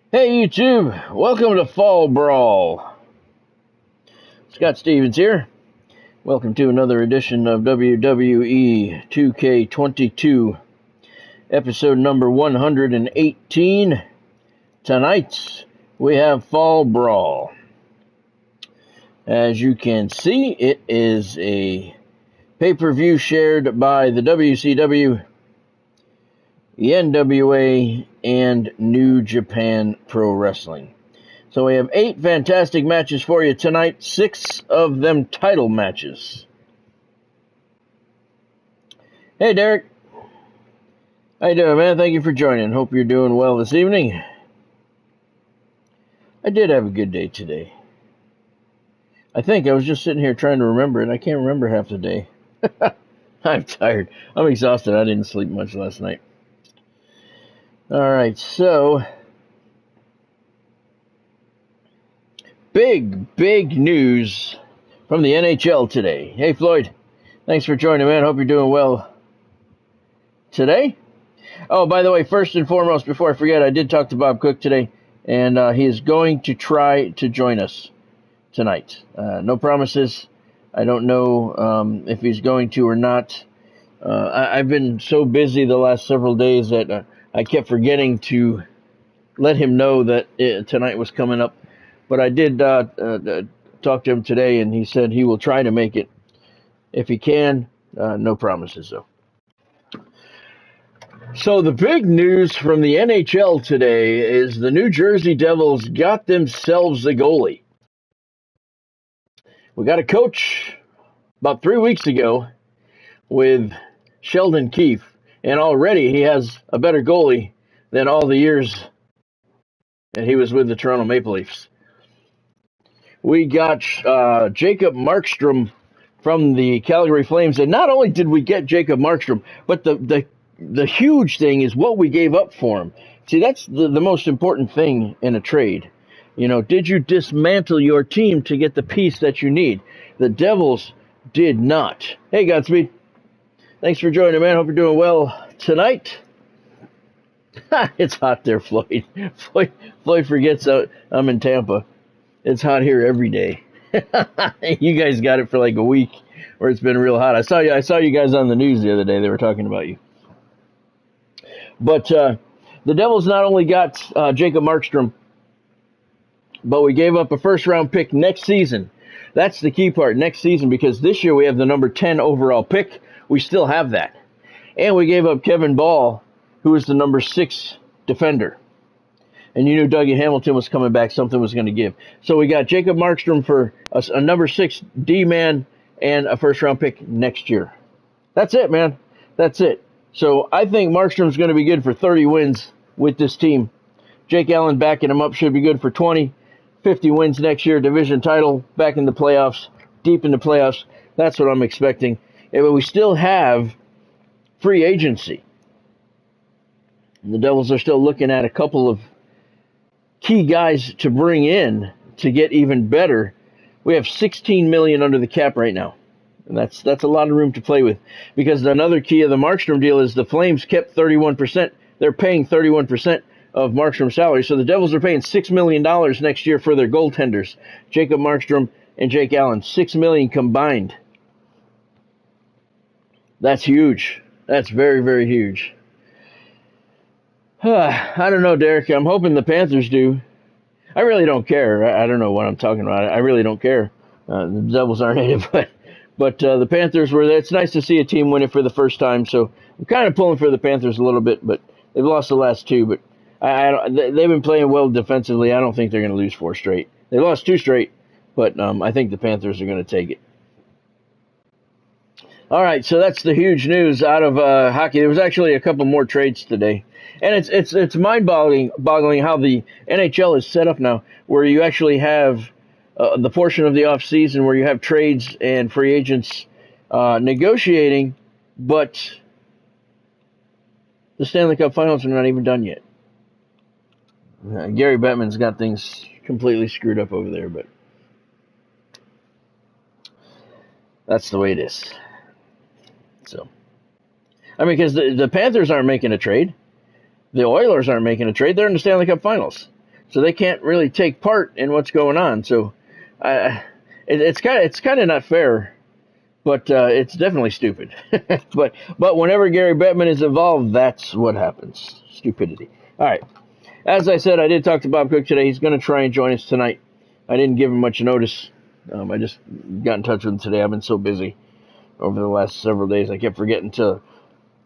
Hey YouTube, welcome to Fall Brawl. Scott Stevens here. Welcome to another edition of WWE 2K22, episode number 118. Tonight we have Fall Brawl. As you can see, it is a pay-per-view shared by the WCW, the NWA, and New Japan Pro Wrestling. So we have 8 fantastic matches for you tonight, 6 of them title matches. Hey Derek, how you doing, man? Thank you for joining. Hope you're doing well this evening. I did have a good day today. I think I was just sitting here trying to remember it. I can't remember half the day. I'm tired. I'm exhausted. I didn't sleep much last night. Alright, so big news from the NHL today. Hey Floyd, thanks for joining, man. Hope you're doing well today. Oh, by the way, first and foremost, before I forget, I did talk to Bob Cook today, and he is going to try to join us tonight. No promises. I don't know if he's going to or not. I've been so busy the last several days that I kept forgetting to let him know that tonight was coming up. But I did talk to him today, and he said he will try to make it if he can. No promises, though. So the big news from the NHL today is the New Jersey Devils got themselves a goalie. We got a coach about 3 weeks ago with Sheldon Keefe, and already he has a better goalie than all the years that he was with the Toronto Maple Leafs. We got Jacob Markstrom from the Calgary Flames, and not only did we get Jacob Markstrom, but the huge thing is what we gave up for him. See, that's the most important thing in a trade. You know, did you dismantle your team to get the piece that you need? The Devils did not. Hey, Godspeed. Thanks for joining, man. Hope you're doing well tonight. It's hot there, Floyd. Floyd forgets I'm in Tampa. It's hot here every day. You guys got it for like a week where it's been real hot. I saw you guys on the news the other day. They were talking about you. But the Devils not only got Jacob Markstrom, but we gave up a first-round pick next season. That's the key part, next season, because this year we have the number 10 overall pick. We still have that. And we gave up Kevin Ball, who is the number 6 defender. And you knew Dougie Hamilton was coming back, something was going to give. So we got Jacob Markstrom for a number 6 D-man and a first-round pick next year. That's it, man. That's it. So I think Markstrom's going to be good for 30 wins with this team. Jake Allen backing him up should be good for 20. 50 wins next year, division title, back in the playoffs, deep in the playoffs. That's what I'm expecting. But we still have free agency. And the Devils are still looking at a couple of key guys to bring in to get even better. We have $16 million under the cap right now. And that's a lot of room to play with. Because another key of the Markstrom deal is the Flames kept 31%. They're paying 31% of Markstrom's salary. So the Devils are paying $6 million next year for their goaltenders, Jacob Markstrom and Jake Allen. $6 million combined. That's huge. That's very, very huge. I don't know, Derek. I'm hoping the Panthers do. I really don't care. I don't know what I'm talking about. I really don't care. The Devils aren't in it, but the Panthers were there. It's nice to see a team win it for the first time. So I'm kind of pulling for the Panthers a little bit, but they've lost the last 2. But they've been playing well defensively. I don't think they're going to lose 4 straight. They lost 2 straight, but I think the Panthers are going to take it. All right, so that's the huge news out of hockey. There was actually a couple more trades today, and it's mind-boggling how the NHL is set up now, where you actually have the portion of the off season where you have trades and free agents negotiating, but the Stanley Cup Finals are not even done yet. Gary Bettman's got things completely screwed up over there, but that's the way it is. So, I mean, because the Panthers aren't making a trade. The Oilers aren't making a trade. They're in the Stanley Cup Finals. so they can't really take part in what's going on. So it's kind of not fair, but it's definitely stupid. but whenever Gary Bettman is involved, that's what happens. Stupidity. All right. As I said, I did talk to Bob Cook today. He's going to try and join us tonight. I didn't give him much notice. I just got in touch with him today. I've been so busy over the last several days. I kept forgetting to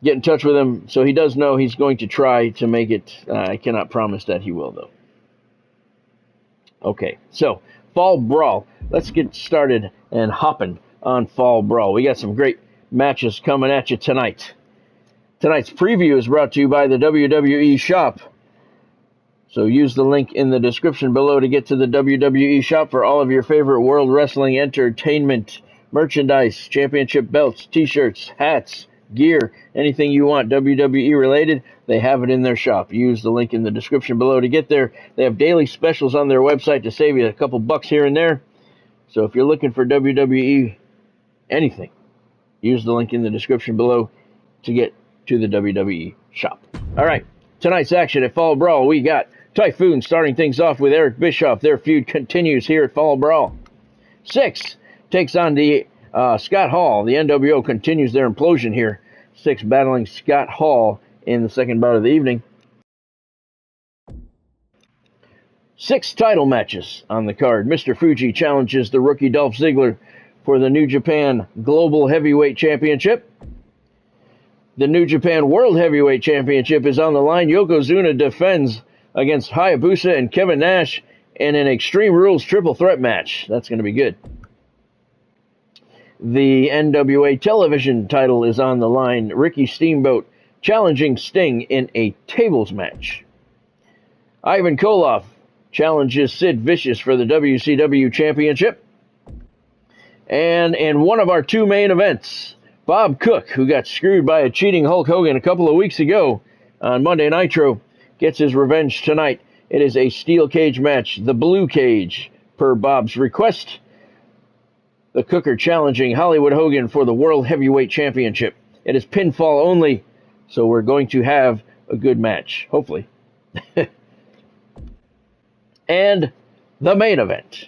get in touch with him. So he does know he's going to try to make it. I cannot promise that he will, though. Okay, so Fall Brawl. Let's get started and hopping on Fall Brawl. We got some great matches coming at you tonight. Tonight's preview is brought to you by the WWE Shop. So use the link in the description below to get to the WWE Shop for all of your favorite World Wrestling Entertainment merchandise, championship belts, t-shirts, hats, gear, anything you want WWE related, they have it in their shop. Use the link in the description below to get there. They have daily specials on their website to save you a couple bucks here and there. So if you're looking for WWE anything, use the link in the description below to get to the WWE Shop. All right, tonight's action at Fall Brawl, we got Typhoon starting things off with Eric Bischoff. Their feud continues here at Fall Brawl. 6 takes on the Scott Hall. The NWO continues their implosion here. 6 battling Scott Hall in the second bout of the evening. 6 title matches on the card. Mr. Fuji challenges the rookie Dolph Ziggler for the New Japan Global Heavyweight Championship. The New Japan World Heavyweight Championship is on the line. Yokozuna defends against Hayabusa and Kevin Nash in an Extreme Rules triple threat match. That's going to be good. The NWA television title is on the line. Ricky Steamboat challenging Sting in a tables match. Ivan Koloff challenges Sid Vicious for the WCW championship. And in one of our 2 main events, Bob Cook, who got screwed by a cheating Hulk Hogan a couple of weeks ago on Monday Nitro, gets his revenge tonight. It is a steel cage match, the blue cage, per Bob's request. The Cooker challenging Hollywood Hogan for the World Heavyweight Championship. It is pinfall only, so we're going to have a good match, hopefully. And the main event.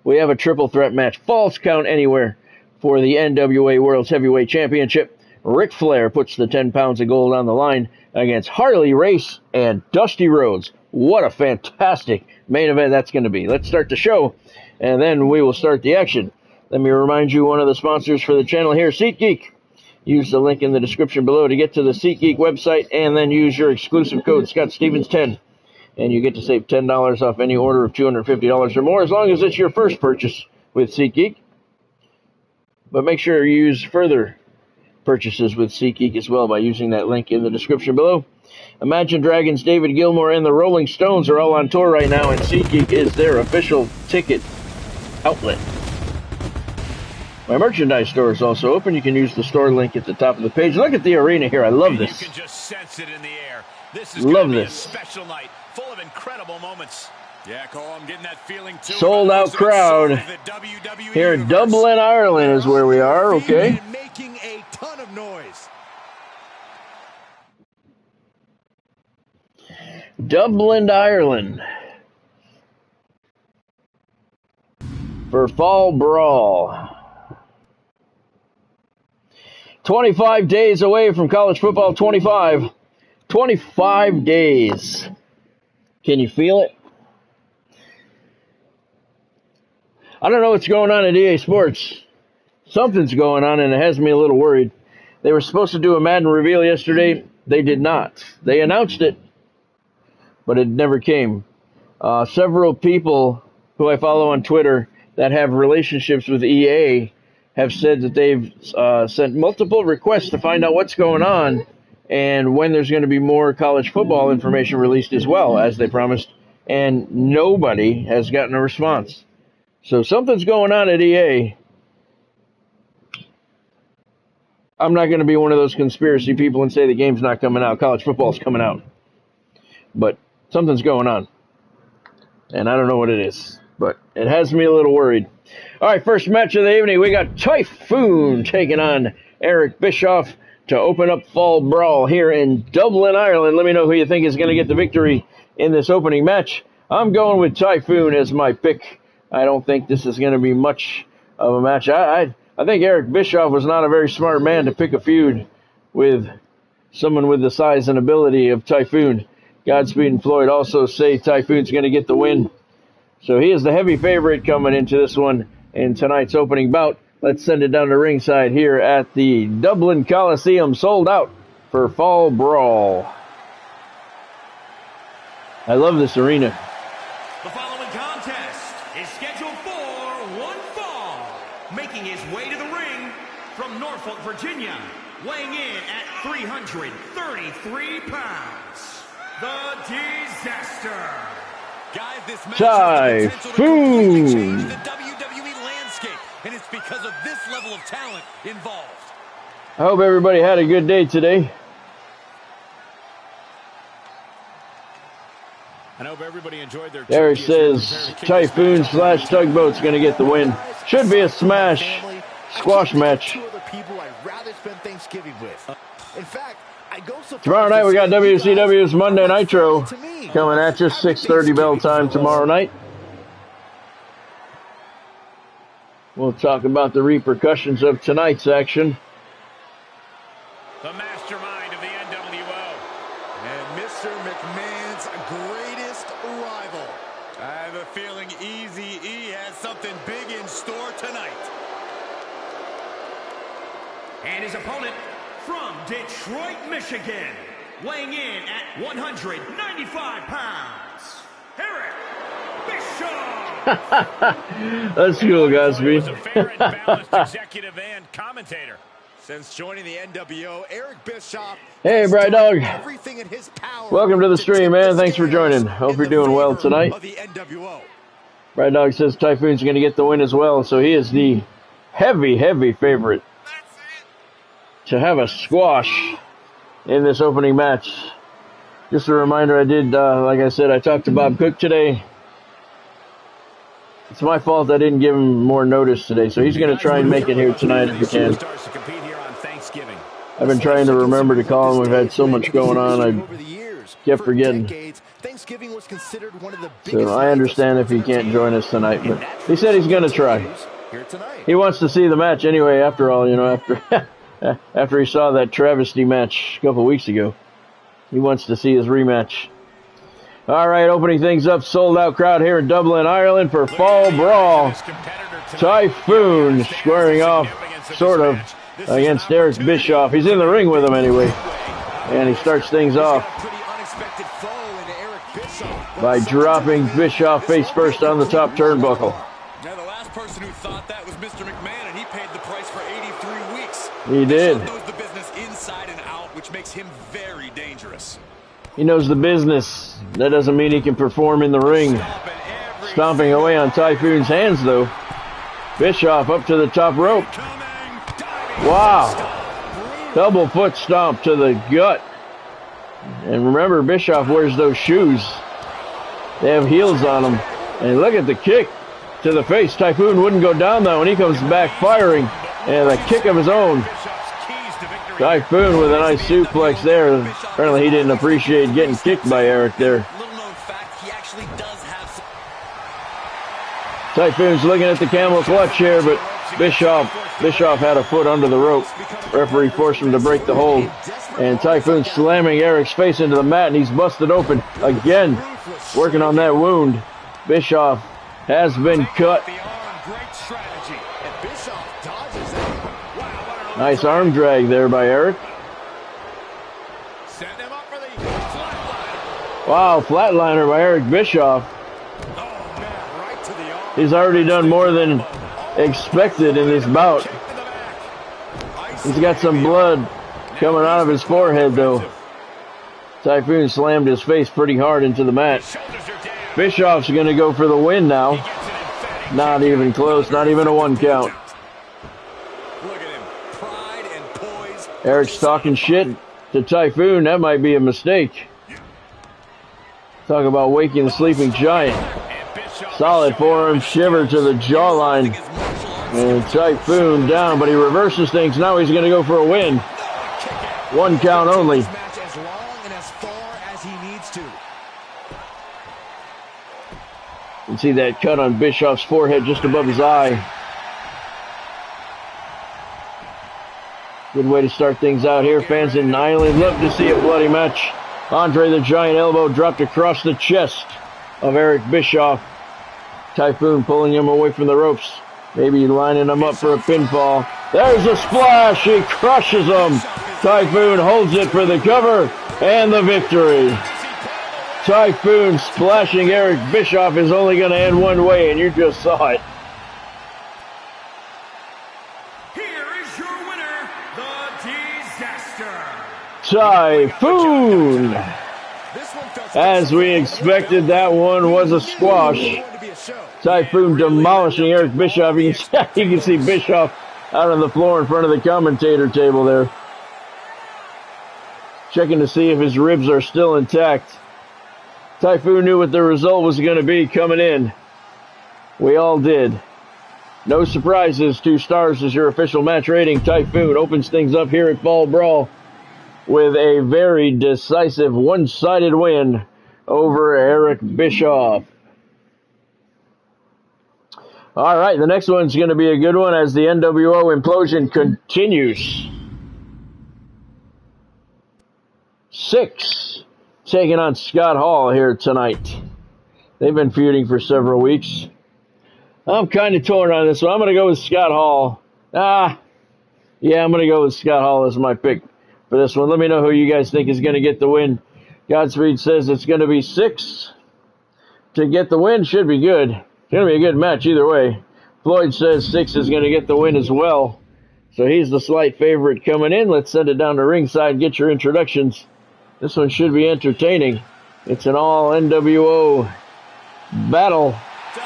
We have a triple threat match, falls count anywhere, for the NWA World Heavyweight Championship. Ric Flair puts the 10 pounds of gold on the line against Harley Race and Dusty Rhodes. What a fantastic main event that's going to be. Let's start the show, and then we will start the action. Let me remind you, one of the sponsors for the channel here, SeatGeek. Use the link in the description below to get to the SeatGeek website, and then use your exclusive code, ScottStevens10, and you get to save $10 off any order of $250 or more, as long as it's your first purchase with SeatGeek. But make sure you use further purchases with SeatGeek as well by using that link in the description below. Imagine Dragons, David Gilmour, and the Rolling Stones are all on tour right now, and SeatGeek is their official ticket outlet. My merchandise store is also open. You can use the store link at the top of the page. Look at the arena here. I love this. You can just sense it in the air. This is love going to be this. a special night, full of incredible moments. Yeah, Cole, I'm getting that feeling too. Sold out crowd here in Dublin, Ireland is where we are, okay? Making a ton of noise. Dublin, Ireland. For Fall Brawl. 25 days away from college football, 25 days. Can you feel it? I don't know what's going on at EA Sports. Something's going on, and it has me a little worried. They were supposed to do a Madden reveal yesterday. They did not. They announced it, but it never came. Several people who I follow on Twitter that have relationships with EA have said that they've sent multiple requests to find out what's going on and when there's going to be more college football information released as well, as they promised, and nobody has gotten a response. So something's going on at EA. I'm not going to be one of those conspiracy people and say the game's not coming out. College football's coming out. But something's going on. And I don't know what it is. But it has me a little worried. All right, first match of the evening. We got Typhoon taking on Eric Bischoff to open up Fall Brawl here in Dublin, Ireland. Let me know who you think is going to get the victory in this opening match. I'm going with Typhoon as my pick. I don't think this is going to be much of a match. I think Eric Bischoff was not a very smart man to pick a feud with someone with the size and ability of Typhoon. Godspeed and Floyd also say Typhoon's going to get the win. So he is the heavy favorite coming into this one in tonight's opening bout. Let's send it down to ringside here at the Dublin Coliseum, sold out for Fall Brawl. I love this arena. The following contest is scheduled for one fall. Making his way to the ring from Norfolk, Virginia, weighing in at 333 pounds, the Disaster. Guys, this match Typhoon. has the potential to completely change the WWE landscape, and it's because of this level of talent involved. I hope everybody had a good day today. I hope everybody enjoyed their Eric says Typhoon / Tugboat's going to get the win. Should be a smash squash match. Two other people I'd rather spend Thanksgiving with. In fact, I go so Tomorrow night we got WCW's Monday Nitro coming at you, 6:30 bell time tomorrow night. We'll talk about the repercussions of tonight's action. The mastermind of the NWO. And Mr. McMahon's greatest rival. I have a feeling Eazy-E has something big in store tonight. And his opponent from Detroit, Michigan, weighing in at 195 pounds, Eric Bischoff. That's cool, Godspeed. Was a fair and balanced executive and commentator. Since joining the NWO, Eric Bischoff. Hey, Bright Dog. everything in his power. Welcome to the stream, man. Thanks for joining. Hope you're doing well tonight. Of the NWO. Bright Dog says Typhoon's going to get the win as well, so he is the heavy favorite to have a squash in this opening match. Just a reminder, I did, like I said, I talked to Bob Cook today. It's my fault I didn't give him more notice today, so he's going to try and make it here tonight if he can. I've been trying to remember to call him. We've had so much going on, I kept forgetting. So I understand if he can't join us tonight, but he said he's going to try. He wants to see the match anyway, after all, you know, after he saw that travesty match a couple weeks ago. He wants to see his rematch. All right, opening things up, sold-out crowd here in Dublin, Ireland for Fall Brawl. Typhoon squaring off, sort of, against Eric Bischoff. He's in the ring with him anyway. And he starts things off by dropping Bischoff face first on the top turnbuckle. Now, the last person who thought that was Mr. McMahon, and he paid the price for 83 weeks. He did. Bischoff knows the business inside and out, which makes him very dangerous. He knows the business. That doesn't mean he can perform in the ring. Stomping away on Typhoon's hands, though. Bischoff up to the top rope. Wow. Double foot stomp to the gut. And remember, Bischoff wears those shoes. They have heels on them. And look at the kick to the face. Typhoon wouldn't go down, though, and he comes back firing. And a kick of his own. Typhoon with a nice suplex there. Apparently he didn't appreciate getting kicked by Eric there. Typhoon's looking at the camel clutch here, but Bischoff had a foot under the rope. Referee forced him to break the hold. And Typhoon slamming Eric's face into the mat, and he's busted open again. Working on that wound. Bischoff has been cut. Nice arm drag there by Eric. Wow, flatliner by Eric Bischoff. He's already done more than expected in this bout. He's got some blood coming out of his forehead, though. Typhoon slammed his face pretty hard into the mat. Bischoff's going to go for the win now. Not even close, not even a 1 count. Eric's talking shit to Typhoon. That might be a mistake. Talk about waking the sleeping giant. Solid forearm shiver to the jawline. And Typhoon down, but he reverses things. Now he's going to go for a win. 1 count only. You can see that cut on Bischoff's forehead just above his eye. Good way to start things out here. Fans in Ireland love to see a bloody match. Andre the Giant elbow dropped across the chest of Eric Bischoff. Typhoon pulling him away from the ropes. Maybe lining him up for a pinfall. There's a splash. He crushes him. Typhoon holds it for the cover and the victory. Typhoon splashing Eric Bischoff is only going to end one way, and you just saw it. Here is your winner, the Disaster. Typhoon. As we expected, that one was a squash. Typhoon demolishing Eric Bischoff. You can see Bischoff out on the floor in front of the commentator table there. Checking to see if his ribs are still intact. Typhoon knew what the result was going to be coming in. We all did. No surprises. 2 stars is your official match rating. Typhoon opens things up here at Fall Brawl with a very decisive one-sided win over Eric Bischoff. All right, the next one's going to be a good one as the NWO implosion continues. 6 taking on Scott Hall here tonight. They've been feuding for several weeks. I'm kind of torn on this one. I'm going to go with Scott Hall. Yeah, I'm going to go with Scott Hall as my pick for this one. Let me know who you guys think is going to get the win. Godspeed says it's going to be 6 to get the win. Should be good. It's going to be a good match either way. Floyd says 6 is going to get the win as well. So he's the slight favorite coming in. Let's send it down to ringside and get your introductions. This one should be entertaining. It's an all NWO battle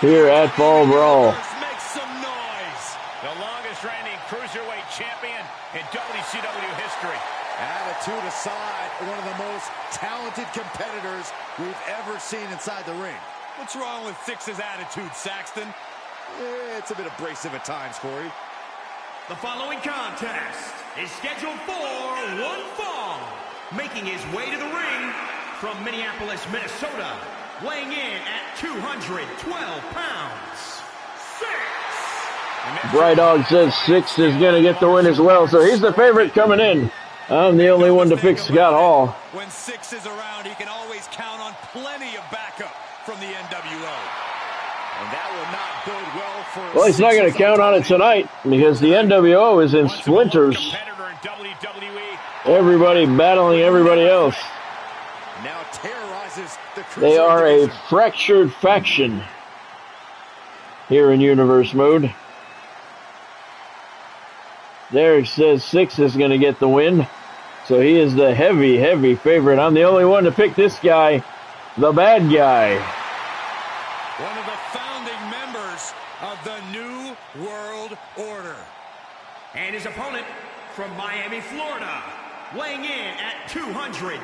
here at Fall Brawl. Make some noise. The longest reigning cruiserweight champion in WCW history. Attitude aside, one of the most talented competitors we've ever seen inside the ring. What's wrong with Six's attitude, Saxton? It's a bit abrasive at times, Corey. The following contest is scheduled for one fall. Making his way to the ring from Minneapolis, Minnesota, weighing in at 212 pounds, 6. Bright Dog says 6 is going to get the win as well, so he's the favorite coming in. I'm the only one to pick Scott Hall. When 6 is around, he can always count on plenty of backup from the NWO. And that will not bode well for... Well, he's not going to count on it tonight because the NWO is in splinters. Everybody battling everybody else. Now terrorizes the They are a division. fractured faction here in Universe Mode. Derek says 6 is going to get the win. So he is the heavy, heavy favorite. I'm the only one to pick this guy, the bad guy. One of the founding members of the New World Order. And his opponent from Miami, Florida, weighing in at 280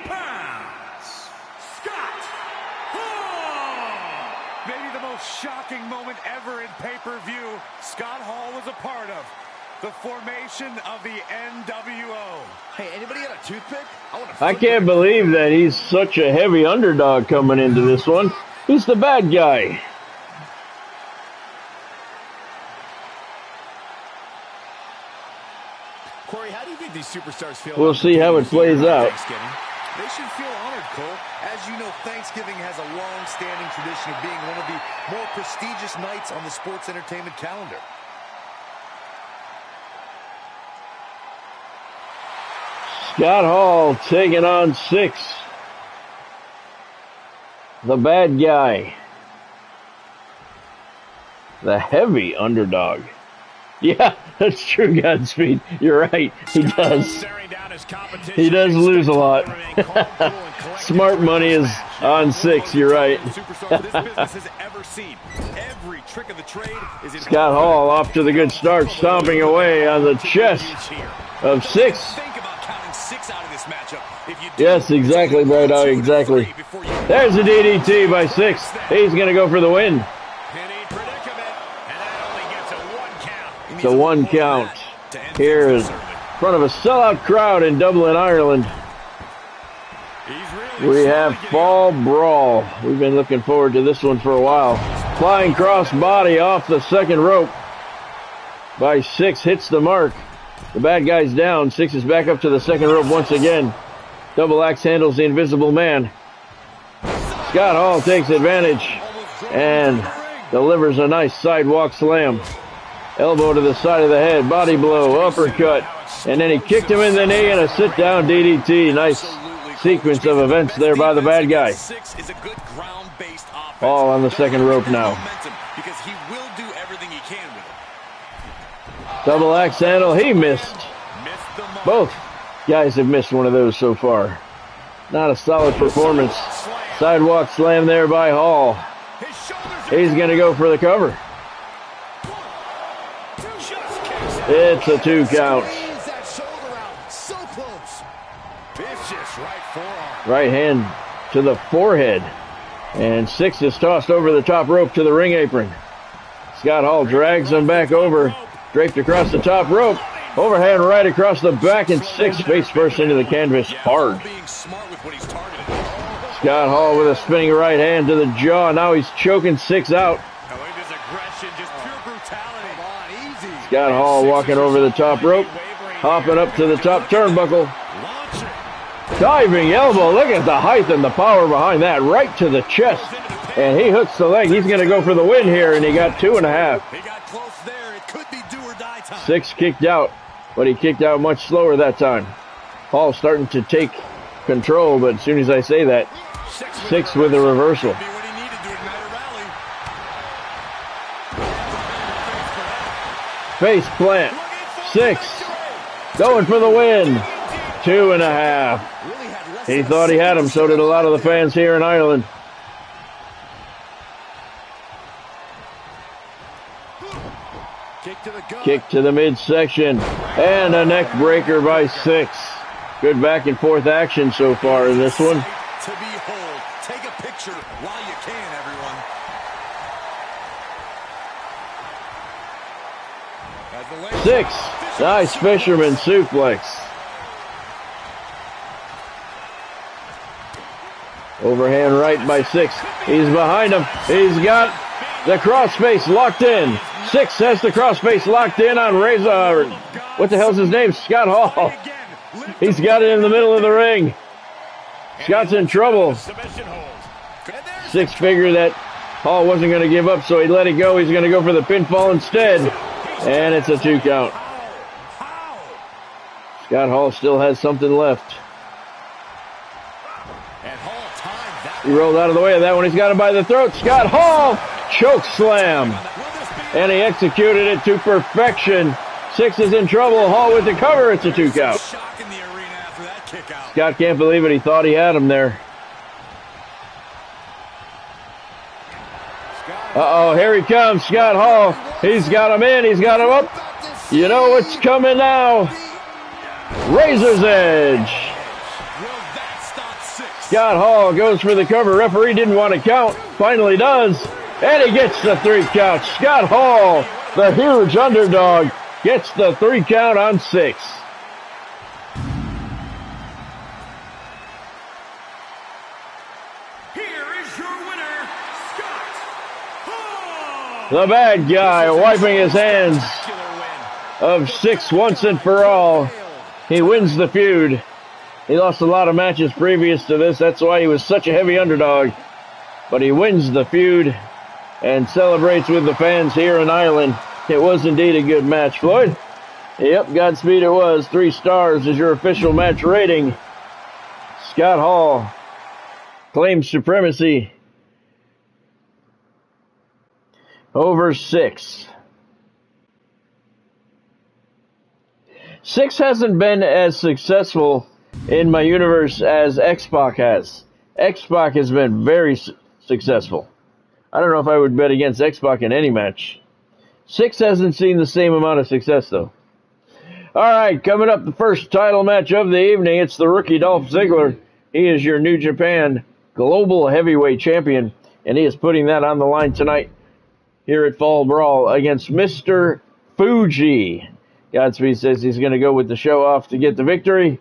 pounds, Scott Hall! Maybe the most shocking moment ever in pay-per-view Scott Hall was a part of. The formation of the NWO. Hey, anybody got a toothpick? I can't believe that he's such a heavy underdog coming into this one. He's the bad guy. Corey, how do you think these superstars feel? We'll see how it plays out. They should feel honored, Cole. As you know, Thanksgiving has a long-standing tradition of being one of the more prestigious nights on the sports entertainment calendar. Scott Hall taking on 6. The bad guy. The heavy underdog. Yeah, that's true, Godspeed. You're right. He does. He does lose a lot. Smart money is on 6. You're right. Scott Hall off to the good start, stomping away on the chest of 6. Yes, exactly, Bright Dog, exactly. There's a DDT by 6. He's going to go for the win. It's a 1 count here in front of a sellout crowd in Dublin, Ireland. He's really We have Fall Brawl. We've been looking forward to this one for a while. Flying cross body off the second rope by Six, hits the mark. The bad guy's down. Six is back up to the second rope once again. Double axe handles the Invisible Man. Scott Hall takes advantage and delivers a nice sidewalk slam. Elbow to the side of the head, body blow, uppercut, and then he kicked him in the knee and a sit-down DDT. Nice sequence of events there by the bad guy. Hall on the second rope now. Double axe handle, he missed. Both guys have missed one of those so far. Not a solid performance. Sidewalk slam there by Hall. He's going to go for the cover. It's a 2 count. Right hand to the forehead. And Six is tossed over the top rope to the ring apron. Scott Hall drags him back over. Draped across the top rope. Overhand right across the back, and Six face first into the canvas hard. Scott Hall with a spinning right hand to the jaw. Now he's choking Six out. Scott Hall walking over the top rope. Hopping up to the top turnbuckle. Diving elbow. Look at the height and the power behind that. Right to the chest. And he hooks the leg. He's going to go for the win here, and he got 2.5. Six kicked out, but he kicked out much slower that time. Hall starting to take control, but as soon as I say that, Six with a reversal. Face plant. Six going for the win. 2.5. He thought he had him, so did a lot of the fans here in Ireland. Kick to the midsection. And a neck breaker by Six. Good back and forth action so far in this one. To behold. Take a picture while you can, everyone. Six. Nice fisherman suplex. Overhand right by Six. He's behind him. He's got the crossface locked in. Six has the crossface locked in on Razor. What the hell's his name? Scott Hall. He's got it in the middle of the ring. Scott's in trouble. Six figured that Hall wasn't going to give up, so he let it go. He's going to go for the pinfall instead. And it's a 2 count. Scott Hall still has something left. He rolled out of the way of that one. He's got him by the throat. Scott Hall, choke slam. And he executed it to perfection. Six is in trouble. Hall with the cover. It's a 2 count. Scott can't believe it. He thought he had him there. Uh-oh, here he comes, Scott Hall. He's got him in. He's got him up. You know what's coming now. Razor's Edge. Scott Hall goes for the cover. Referee didn't want to count. Finally does. And he gets the 3 count. Scott Hall, the huge underdog, gets the 3 count on Six. Here is your winner, Scott Hall. The bad guy wiping his hands of Six once and for all. He wins the feud. He lost a lot of matches previous to this. That's why he was such a heavy underdog. But he wins the feud and celebrates with the fans here in Ireland. It was indeed a good match, Floyd. Yep, Godspeed it was. 3 stars is your official match rating. Scott Hall claims supremacy over Six. Six hasn't been as successful in my universe as X-Pac has. X-Pac has been very successful. I don't know if I would bet against X-Pac in any match. Six hasn't seen the same amount of success, though. All right, coming up, the first title match of the evening. It's the rookie Dolph Ziggler. He is your New Japan Global Heavyweight Champion, and he is putting that on the line tonight here at Fall Brawl against Mr. Fuji. Godspeed says he's going to go with the show off to get the victory.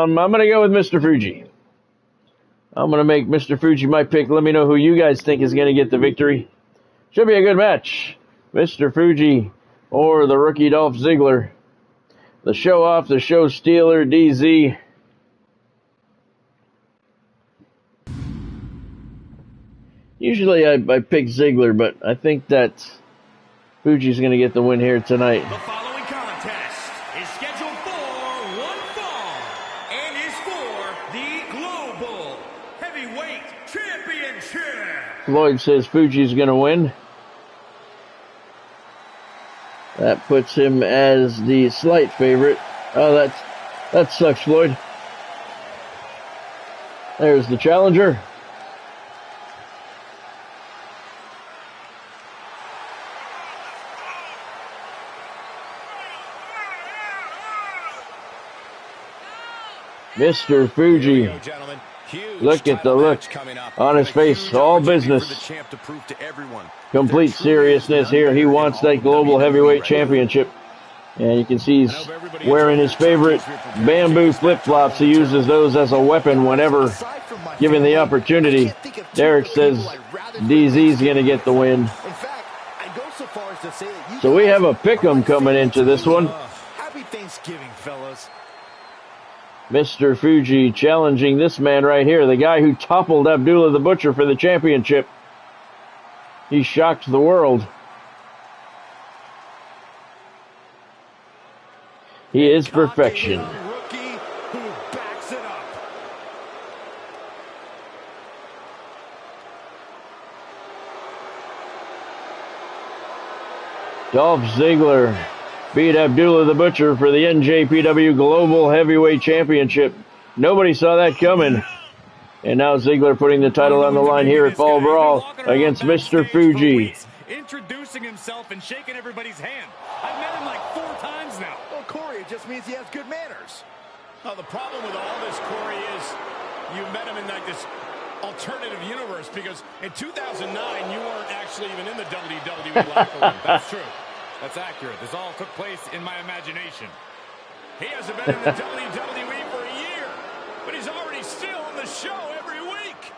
I'm going to go with Mr. Fuji. I'm going to make Mr. Fuji my pick. Let me know who you guys think is going to get the victory. Should be a good match. Mr. Fuji or the rookie Dolph Ziggler. The show off, the show stealer, DZ. Usually I pick Ziggler, but I think that Fuji's going to get the win here tonight. The following contest is scheduled for one fall and is for the Global Heavyweight Championship. Floyd says Fuji's going to win. That puts him as the slight favorite. Oh, that sucks, Floyd. There's the challenger. Mr. Fuji. Look at the look on his face. All business. Complete seriousness here. He wants that Global Heavyweight Championship. And you can see he's wearing his favorite bamboo flip-flops. He uses those as a weapon whenever given the opportunity. Derek says DZ's going to get the win. So we have a pick'em coming into this one. Happy Thanksgiving, fellas. Mr. Fuji challenging this man right here, the guy who toppled Abdullah the Butcher for the championship. He shocked the world. He is perfection. Rookie who backs it up. Dolph Ziggler beat Abdullah the Butcher for the NJPW Global Heavyweight Championship. Nobody saw that coming. And now Ziggler putting the title on the line here at Fall Brawl against Mr. Fuji. Introducing himself and shaking everybody's hand. I've met him like 4 times now. Well, Corey, it just means he has good manners. Well, the problem with all this, Corey, is you met him in like this alternative universe, because in 2009 you weren't actually even in the WWE locker room. That's true. That's accurate. This all took place in my imagination. He hasn't been in the WWE for a year, but he's already still on the show every week.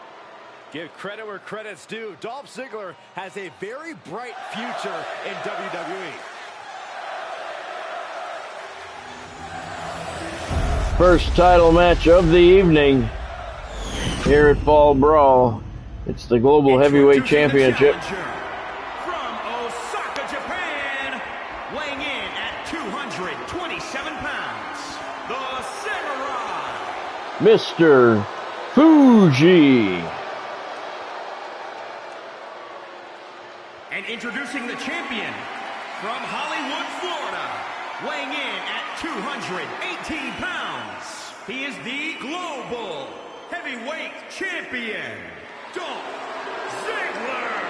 Give credit where credit's due. Dolph Ziggler has a very bright future in WWE. First title match of the evening here at Fall Brawl. It's the Global Heavyweight Championship. From Osaka, Japan, weighing in at 227 pounds, the Samurai, Mr. Fuji. and introducing the champion from Hollywood, Florida, weighing in at 218 pounds, he is the Global Heavyweight Champion, Dolph Ziggler.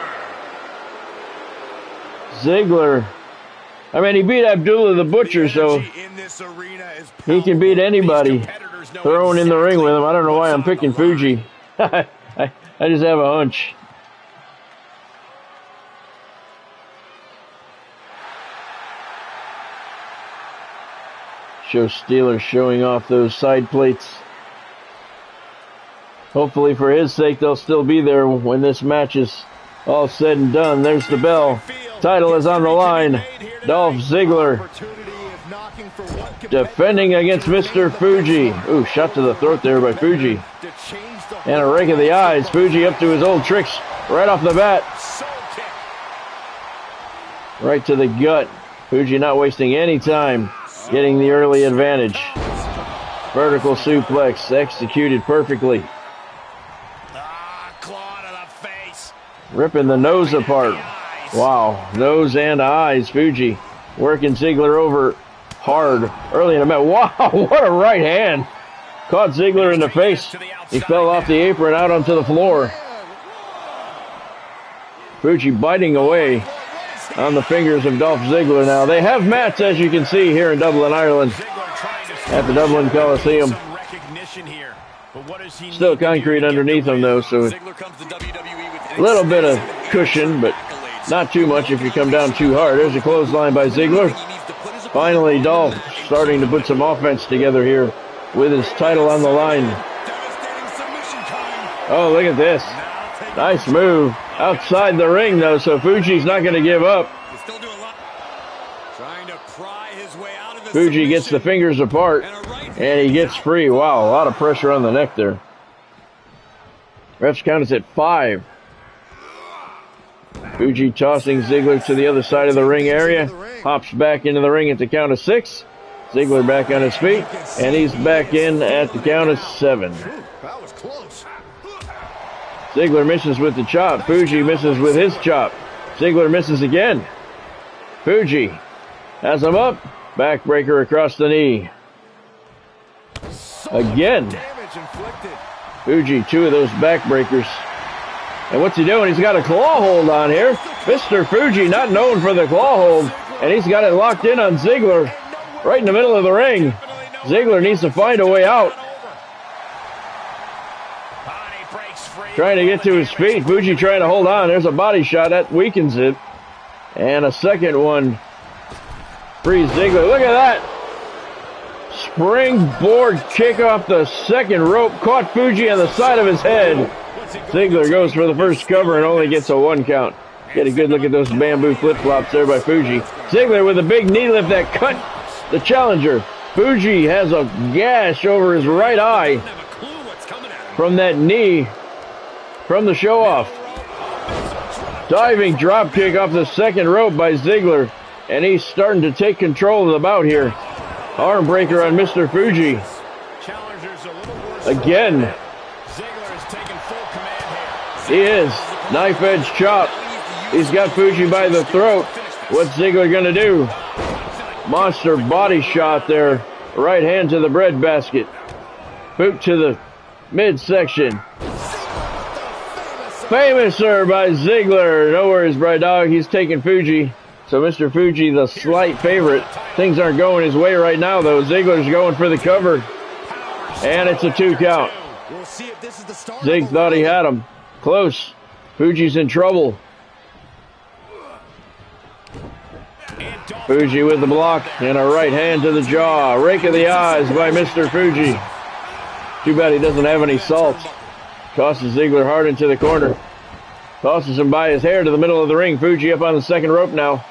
Ziggler. I mean, he beat Abdullah the Butcher, so he can beat anybody thrown in the ring with him. I don't know why I'm picking Fuji. I just have a hunch. Show Steeler showing off those side plates. Hopefully for his sake they'll still be there when this match is all said and done. There's the bell. Title is on the line. Dolph Ziggler defending against Mr. Fuji. Ooh, shot to the throat there by Fuji. And a rake of the eyes. Fuji up to his old tricks right off the bat. Right to the gut. Fuji not wasting any time, getting the early advantage. Vertical suplex executed perfectly. Ripping the nose apart. Wow, nose and eyes. Fuji working Ziggler over hard early in the match. Wow, what a right hand. Caught Ziggler in the face. He fell off the apron out onto the floor. Fuji biting away on the fingers of Dolph Ziggler now. They have mats, as you can see, here in Dublin, Ireland, at the Dublin Coliseum. Still concrete underneath them, though, so a little bit of cushion, but not too much if you come down too hard. There's a clothesline by Ziggler. Finally, Dolph starting to put some offense together here with his title on the line. Oh, look at this. Nice move. Outside the ring, though, so Fuji's not going to give up. Fuji gets the fingers apart, and he gets free. Wow, a lot of pressure on the neck there. Refs count us at 5. Fuji tossing Ziggler to the other side of the ring area. Hops back into the ring at the count of 6. Ziggler back on his feet, and he's back in at the count of 7. That was close. Ziggler misses with the chop. Fuji misses with his chop. Ziggler misses again. Fuji has him up. Backbreaker across the knee. Again. Fuji, 2 of those backbreakers. And what's he doing? He's got a claw hold on here. Mr. Fuji, not known for the claw hold. And he's got it locked in on Ziggler right in the middle of the ring. Ziggler needs to find a way out. Trying to get to his feet. Fuji trying to hold on. There's a body shot. That weakens it. And a second one. Frees Ziggler. Look at that. Springboard kick off the second rope. Caught Fuji on the side of his head. Ziggler goes for the first cover and only gets a 1 count. Get a good look at those bamboo flip-flops there by Fuji. Ziggler with a big knee lift that cut the challenger. Fuji has a gash over his right eye from that knee from the show-off. Diving drop kick off the second rope by Ziggler. And he's starting to take control of the bout here. Arm breaker on Mr. Fuji. Again. He is. Knife edge chop. He's got Fuji by the throat. What's Ziggler going to do? Monster body shot there. Right hand to the breadbasket. Boot to the midsection. Famouser by Ziggler. No worries, Bride Dog. He's taking Fuji. So Mr. Fuji, the slight favorite. Things aren't going his way right now, though. Ziggler's going for the cover. And it's a 2 count. Zig thought he had him. Close. Fuji's in trouble. Fuji with the block and a right hand to the jaw. Rake of the eyes by Mr. Fuji. Too bad he doesn't have any salt. Tosses Ziggler hard into the corner. Tosses him by his hair to the middle of the ring. Fuji up on the second rope now.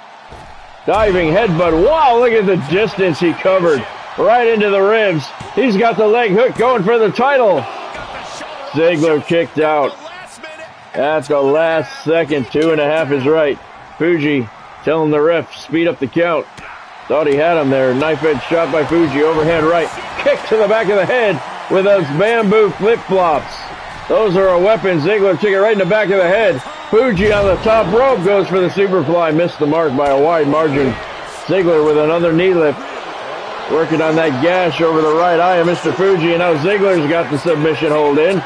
Diving headbutt. Wow, look at the distance he covered. Right into the ribs. He's got the leg hook going for the title. Ziggler kicked out. At the last second. 2.5 is right. Fuji telling the ref, speed up the count. Thought he had him there. Knife edge shot by Fuji. Overhand right. Kick to the back of the head with those bamboo flip-flops. Those are a weapon. Ziggler took it right in the back of the head. Fuji on the top rope goes for the superfly. Missed the mark by a wide margin. Ziggler with another knee lift. Working on that gash over the right eye of Mr. Fuji. And now Ziggler's got the submission hold in.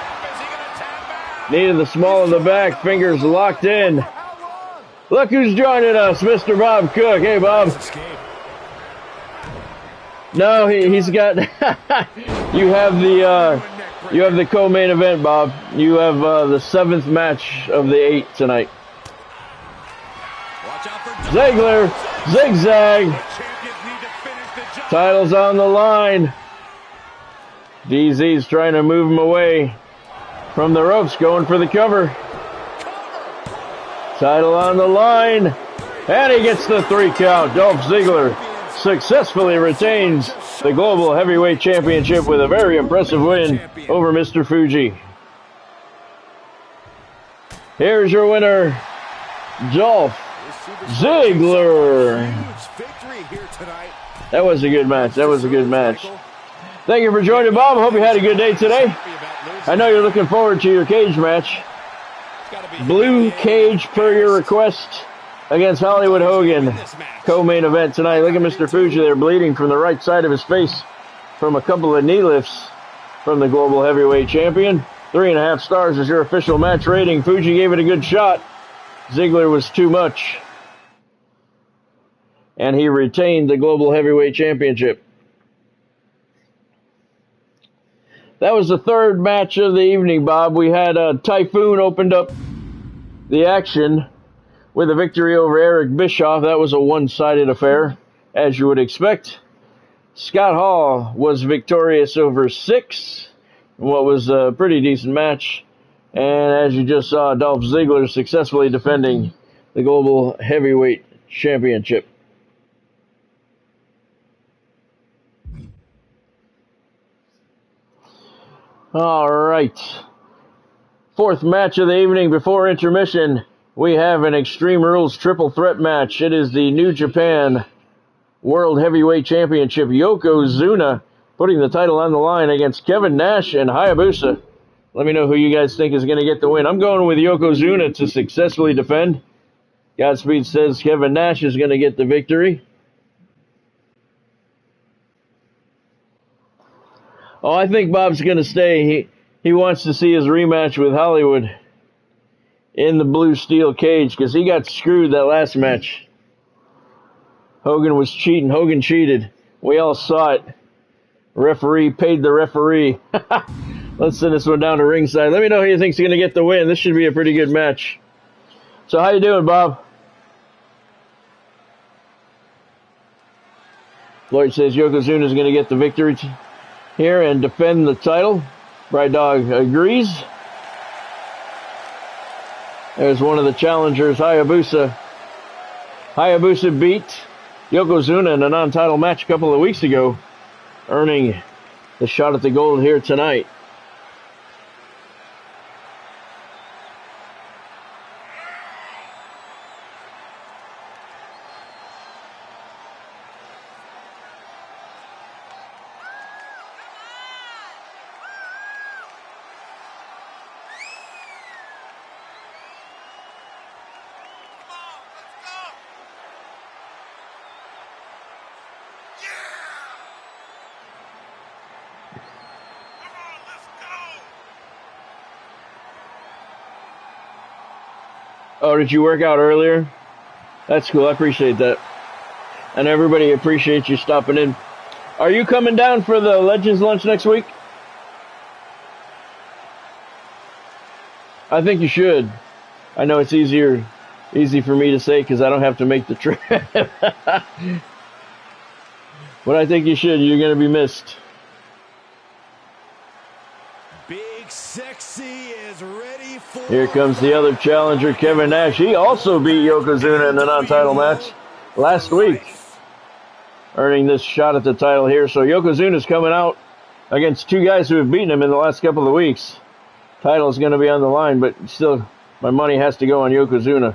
Knee to the small of the back. Fingers locked in. Look who's joining us, Mr. Bob Cook. Hey, Bob. No, he's got... You have the co-main event, Bob. You have the 7th match of the 8 tonight. Ziggler, zigzag. Title's on the line. DZ's trying to move him away from the ropes, going for the cover. Title on the line. And he gets the 3 count. Dolph Ziggler successfully retains the Global Heavyweight Championship with a very impressive win over Mr. Fuji. Here's your winner, Dolph Ziggler. That was a good match. That was a good match. Thank you for joining, Bob. I hope you had a good day today. I know you're looking forward to your cage match. Blue cage per your request against Hollywood Hogan. Co-main event tonight. Look at Mr. Fuji there bleeding from the right side of his face from a couple of knee lifts from the Global Heavyweight Champion. 3.5 stars is your official match rating. Fuji gave it a good shot. Ziggler was too much. And he retained the Global Heavyweight Championship. That was the 3rd match of the evening, Bob. We had Typhoon opened up the action with a victory over Eric Bischoff. That was a one-sided affair, as you would expect. Scott Hall was victorious over 6, what was a pretty decent match. And as you just saw, Dolph Ziggler successfully defending the Global Heavyweight Championship. All right. 4th match of the evening before intermission, we have an Extreme Rules triple threat match. It is the New Japan World Heavyweight Championship. Yokozuna putting the title on the line against Kevin Nash and Hayabusa. Let me know who you guys think is going to get the win. I'm going with Yokozuna to successfully defend. Godspeed says Kevin Nash is going to get the victory. Oh, I think Bob's going to stay. He wants to see his rematch with Hollywood in the blue steel cage because he got screwed that last match. Hogan was cheating. Hogan cheated. We all saw it. Referee paid the referee. Let's send this one down to ringside. Let me know who you think's going to get the win. This should be a pretty good match. So how you doing, Bob? Lloyd says Yokozuna is going to get the victory here and defend the title. Bride Dog agrees. There's one of the challengers, Hayabusa. Hayabusa beat Yokozuna in a non-title match a couple of weeks ago, earning the shot at the gold here tonight. Oh, did you work out earlier? That's cool. I appreciate that. And everybody appreciates you stopping in. Are you coming down for the Legends Lunch next week? I think you should. I know it's easy for me to say because I don't have to make the trip. But I think you should. You're going to be missed. Big Sexy is ready for... Here comes the other challenger, Kevin Nash. He also beat Yokozuna in the non-title match last week, earning this shot at the title here. So Yokozuna's coming out against 2 guys who have beaten him in the last couple of weeks. Title is going to be on the line, but still, my money has to go on Yokozuna.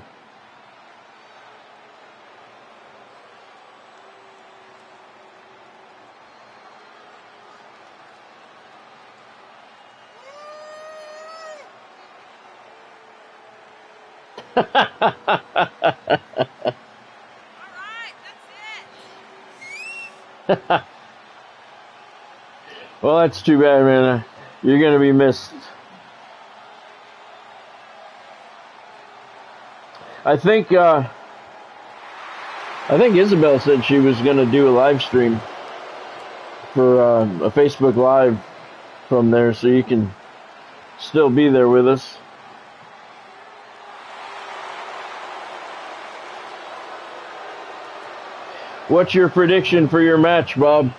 All right, that's it. Well, that's too bad, man. You're going to be missed. I think Isabel said she was going to do a live stream for a Facebook Live from there, so you can still be there with us. What's your prediction for your match, Bob?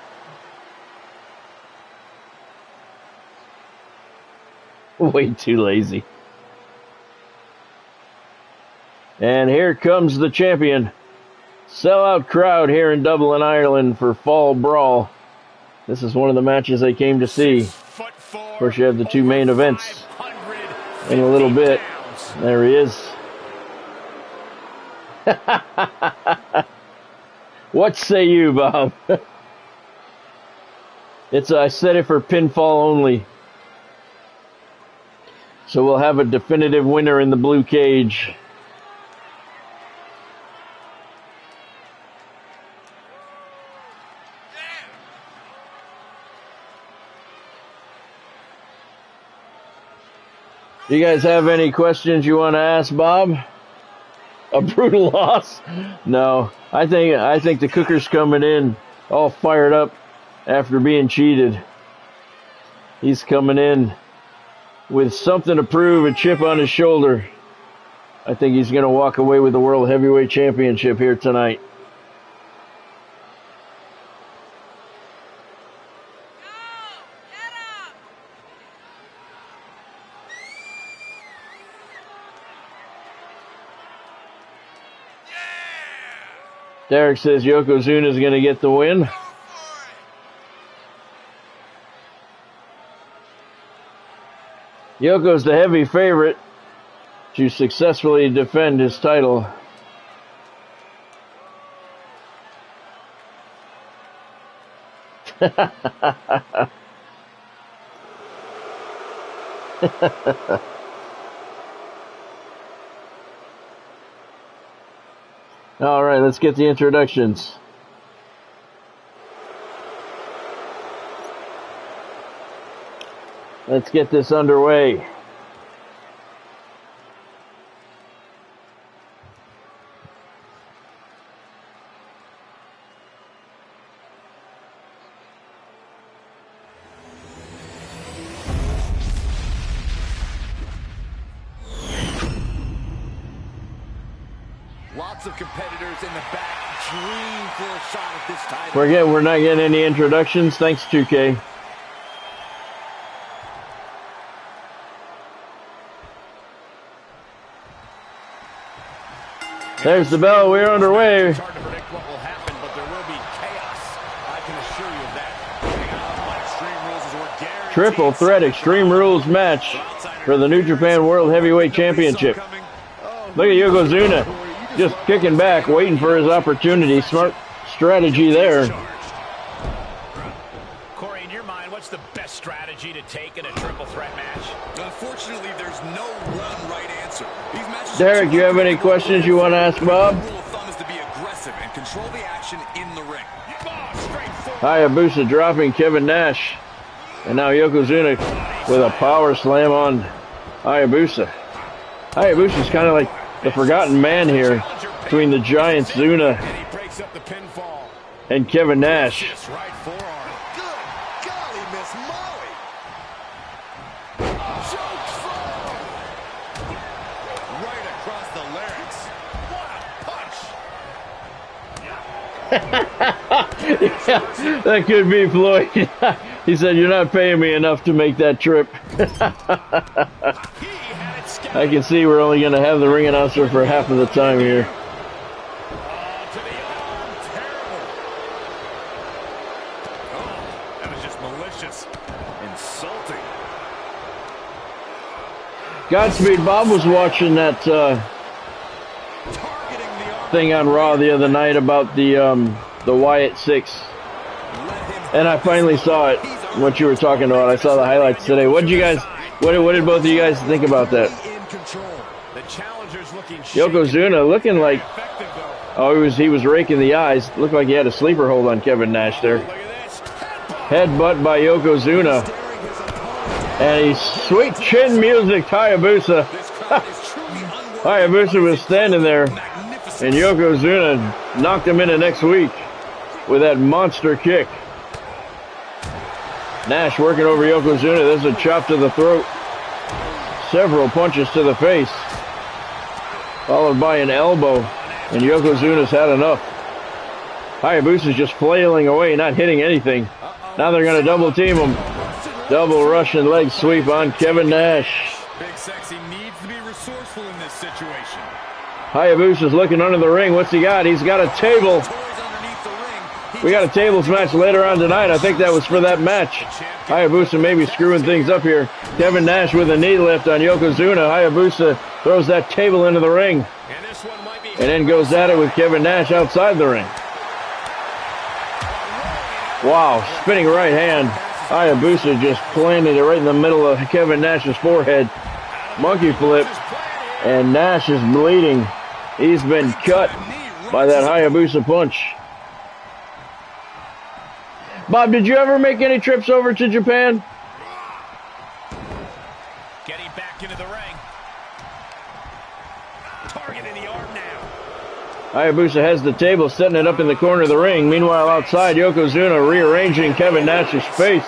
Way too lazy. And here comes the champion. Sellout crowd here in Dublin, Ireland for Fall Brawl. This is one of the matches they came to see. Of course, you have the 2 main events in a little bit. There he is. What say you, Bob? I set it for pinfall only. So we'll have a definitive winner in the blue cage. Do you guys have any questions you want to ask Bob? A brutal loss? No. I think the cooker's coming in all fired up after being cheated. He's coming in with something to prove, a chip on his shoulder. I think he's going to walk away with the World Heavyweight Championship here tonight. Derek says Yokozuna is going to get the win. Yoko's the heavy favorite to successfully defend his title. All right, let's get the introductions. Let's get this underway. Lots of competitors in the back dream for a shot at this title. We're not getting any introductions. Thanks, 2K. There's the bell. We're underway. It's hard to predict what will happen, but there will be chaos. I can assure you of that. Triple threat Extreme Rules match for the New Japan World Heavyweight Championship. Look at Yokozuna just kicking back, waiting for his opportunity. Smart strategy there. Corey, in your mind, what's the best strategy to take in a triple threat match? Unfortunately, there's no one right answer. These matches Derek, you have any questions you want to ask Bob? The rule of thumb is to be aggressive and control the action in the ring. Hayabusa dropping Kevin Nash. And now Yokozuna with a power slam on Hayabusa. Hayabusa's kind of like the forgotten man here between the giants Zuna and Kevin Nash. Yeah, that could be Floyd. He said, "You're not paying me enough to make that trip." I can see we're only going to have the ring announcer for half of the time here. That was just malicious, insulting. Godspeed Bob was watching that thing on Raw the other night about the Wyatt Six, and I finally saw it. What you were talking about, I saw the highlights today. What did you guys? What did both of you guys think about that? Yokozuna looking like, oh, he was raking the eyes. Looked like he had a sleeper hold on Kevin Nash there. Headbutt by Yokozuna, and he's sweet chin music. Hayabusa. Hayabusa was standing there, and Yokozuna knocked him into next week with that monster kick. Nash working over Yokozuna. There's a chop to the throat. Several punches to the face, followed by an elbow, and Yokozuna's had enough. Hayabusa's just flailing away, not hitting anything. Now they're going to double team him. Double Russian leg sweep on Kevin Nash. Big Sexy needs to be resourceful in this situation. Hayabusa's looking under the ring. What's he got? He's got a table. We got a tables match later on tonight. I think that was for that match. Hayabusa maybe screwing things up here. Kevin Nash with a knee lift on Yokozuna. Hayabusa throws that table into the ring. And then goes at it with Kevin Nash outside the ring. Wow, spinning right hand. Hayabusa just planted it right in the middle of Kevin Nash's forehead. Monkey flip. And Nash is bleeding. He's been cut by that Hayabusa punch. Bob, did you ever make any trips over to Japan? Getting back into the ring. Targeting the arm now. Hayabusa has the table, setting it up in the corner of the ring. Meanwhile, outside, Yokozuna rearranging Kevin Nash's face.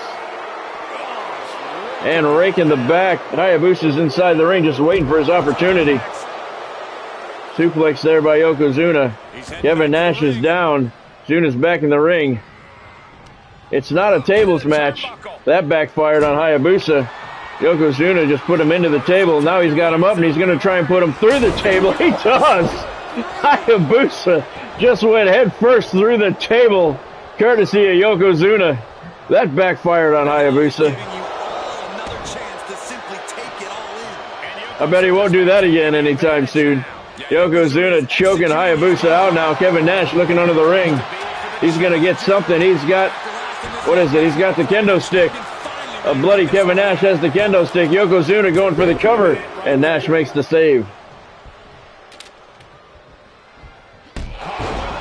And raking the back. Hayabusa's inside the ring, just waiting for his opportunity. Suplex there by Yokozuna. Kevin Nash is down. Zuna's back in the ring. It's not a tables match. That backfired on Hayabusa. Yokozuna just put him into the table. Now he's got him up, and he's going to try and put him through the table. He does. Hayabusa just went head first through the table, courtesy of Yokozuna. That backfired on Hayabusa. I bet he won't do that again anytime soon. Yokozuna choking Hayabusa out now. Kevin Nash looking under the ring. He's going to get something. He's got, what is it? He's got the kendo stick. A bloody Kevin Nash has the kendo stick. Yokozuna going for the cover, and Nash makes the save.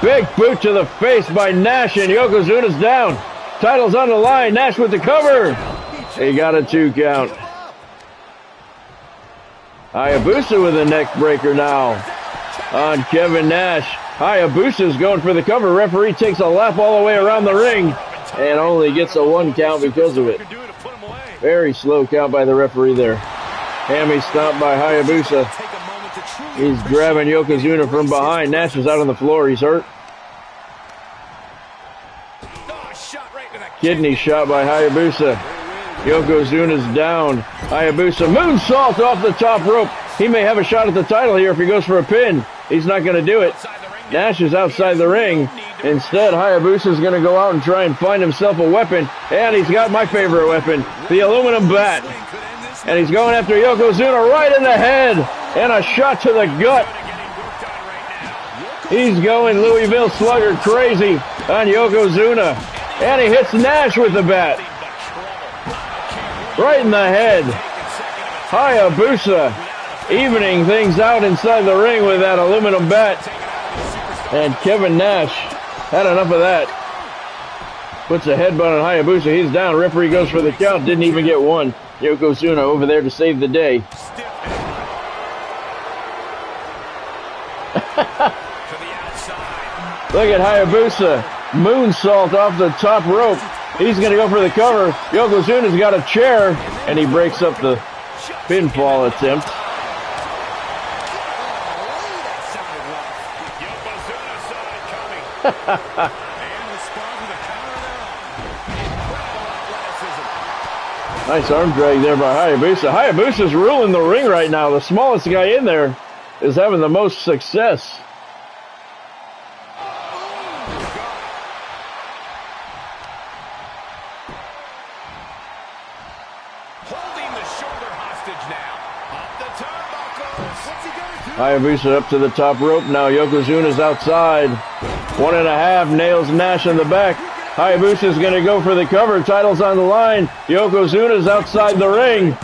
Big boot to the face by Nash, and Yokozuna's down. Title's on the line. Nash with the cover. He got a 2 count. Hayabusa with a neck breaker now on Kevin Nash. Hayabusa's going for the cover. Referee takes a lap all the way around the ring and only gets a 1 count because of it. Very slow count by the referee there. Hammy stomp by Hayabusa. He's grabbing Yokozuna from behind. Nash is out on the floor. He's hurt. Kidney shot by Hayabusa. Yokozuna's down. Hayabusa moonsault off the top rope. He may have a shot at the title here if he goes for a pin. He's not going to do it. Nash is outside the ring. Instead, Hayabusa is going to go out and try and find himself a weapon. And he's got my favorite weapon, the aluminum bat. And he's going after Yokozuna right in the head. And a shot to the gut. He's going Louisville Slugger crazy on Yokozuna. And he hits Nash with the bat. Right in the head. Hayabusa evening things out inside the ring with that aluminum bat. And Kevin Nash had enough of that. Puts a headbutt on Hayabusa. He's down. Referee goes for the count. Didn't even get one. Yokozuna over there to save the day. Look at Hayabusa. Moonsault off the top rope. He's going to go for the cover. Yokozuna's got a chair, and he breaks up the pinfall attempt. Nice arm drag there by Hayabusa. Hayabusa's ruling the ring right now. The smallest guy in there is having the most success. Hayabusa up to the top rope now. Yokozuna's outside. 1.5 nails Nash in the back. Hayabusa's going to go for the cover. Title's on the line. Yokozuna's outside the ring.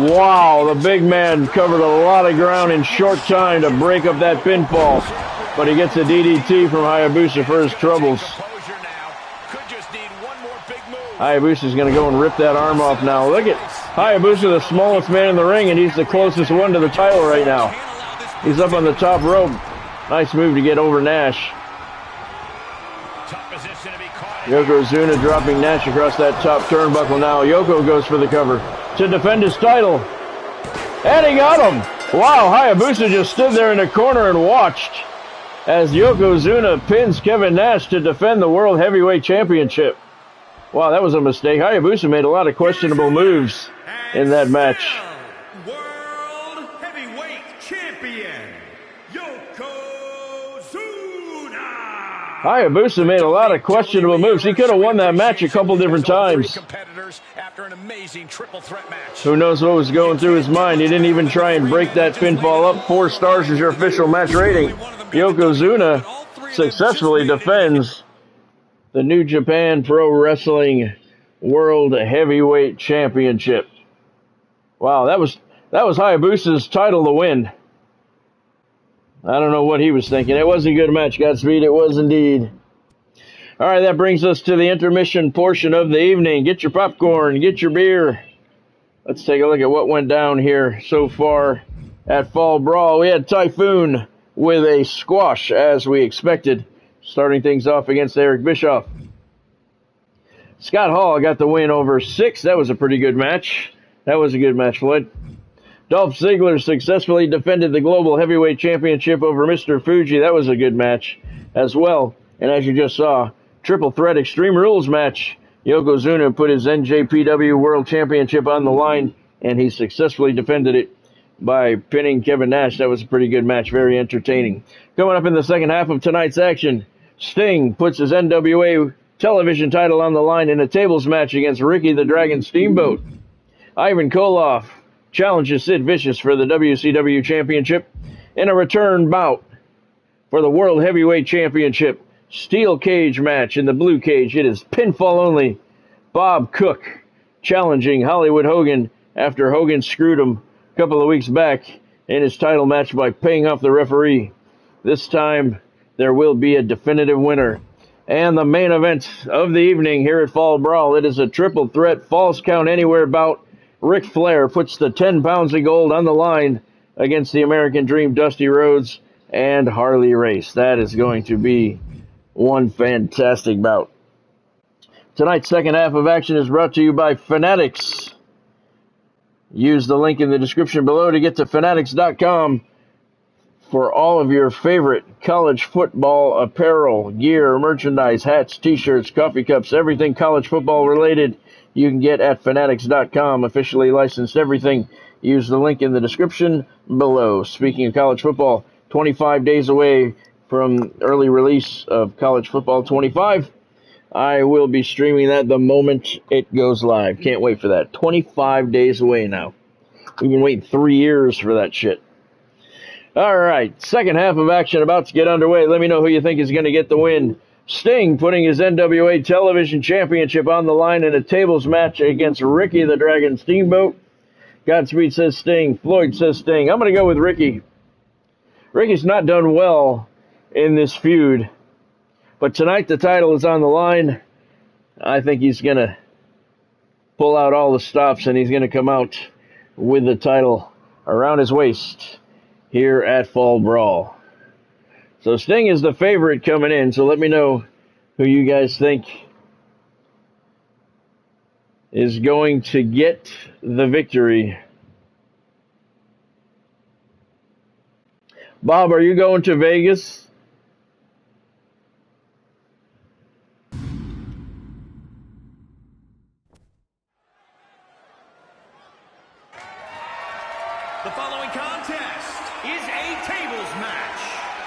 Wow, the big man covered a lot of ground in short time to break up that pinfall. But he gets a DDT from Hayabusa for his troubles. Hayabusa's going to go and rip that arm off now. Look at Hayabusa, the smallest man in the ring, and he's the closest one to the title right now. He's up on the top rope. Nice move to get over Nash. Yokozuna dropping Nash across that top turnbuckle now. Yoko goes for the cover to defend his title. And he got him. Wow, Hayabusa just stood there in the corner and watched as Yokozuna pins Kevin Nash to defend the World Heavyweight Championship. Wow, that was a mistake. Hayabusa made a lot of questionable moves in that match. World Heavyweight Champion, Yokozuna. Hayabusa made a lot of questionable moves. He could have won that match a couple different times. Who knows what was going through his mind? He didn't even try and break that pinfall up. 4 stars is your official match rating. Yokozuna successfully defends the New Japan Pro Wrestling World Heavyweight Championship. Wow, that was Hayabusa's title to win. I don't know what he was thinking. It was a good match, Godspeed. It was indeed. All right, that brings us to the intermission portion of the evening. Get your popcorn, get your beer. Let's take a look at what went down here so far at Fall Brawl. We had Typhoon with a squash, as we expected, starting things off against Eric Bischoff. Scott Hall got the win over 6. That was a pretty good match. That was a good match, Floyd. Dolph Ziggler successfully defended the Global Heavyweight Championship over Mr. Fuji. That was a good match as well. And as you just saw, Triple Threat Extreme Rules match. Yokozuna put his NJPW World Championship on the line, and he successfully defended it. by pinning Kevin Nash. That was a pretty good match, very entertaining. Coming up in the second half of tonight's action, Sting puts his NWA television title on the line in a tables match against Ricky the Dragon Steamboat. Ivan Koloff challenges Sid Vicious for the WCW Championship in a return bout for the World Heavyweight Championship. Steel cage match in the blue cage. It is pinfall only. Bob Cook challenging Hollywood Hogan after Hogan screwed him a couple of weeks back in his title match by paying off the referee. This time there will be a definitive winner. And the main event of the evening here at Fall Brawl, it is a triple threat falls count anywhere bout. Ric Flair puts the 10 pounds of gold on the line against the American Dream, Dusty Rhodes and Harley Race. That is going to be one fantastic bout. Tonight's second half of action is brought to you by Fanatics. Use the link in the description below to get to Fanatics.com for all of your favorite college football apparel, gear, merchandise, hats, t-shirts, coffee cups, everything college football related you can get at Fanatics.com. Officially licensed everything. Use the link in the description below. Speaking of college football, 25 days away from early release of College Football 25. I will be streaming that the moment it goes live. Can't wait for that. 25 days away now. We've been waiting 3 years for that shit. All right, second half of action about to get underway. Let me know who you think is going to get the win. Sting putting his NWA Television Championship on the line in a tables match against Ricky the Dragon Steamboat. Godspeed says Sting. Floyd says Sting. I'm going to go with Ricky. Ricky's not done well in this feud, but tonight the title is on the line. I think he's going to pull out all the stops and he's going to come out with the title around his waist here at Fall Brawl. So Sting is the favorite coming in, so let me know who you guys think is going to get the victory. Bob, are you going to Vegas? The following contest is a tables match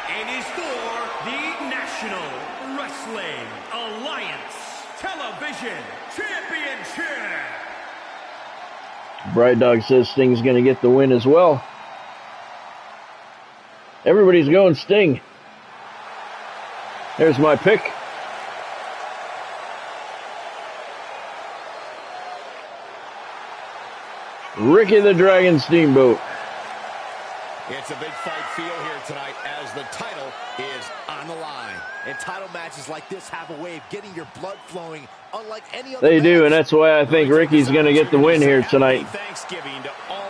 and is for the National Wrestling Alliance Television Championship. Bright Dog says Sting's going to get the win as well. Everybody's going Sting. There's my pick. Ricky the Dragon Steamboat. It's a big fight feel here tonight as the title is on the line. And title matches like this have a way of getting your blood flowing unlike any other. They do, and that's why I think Ricky's going to get the win here tonight.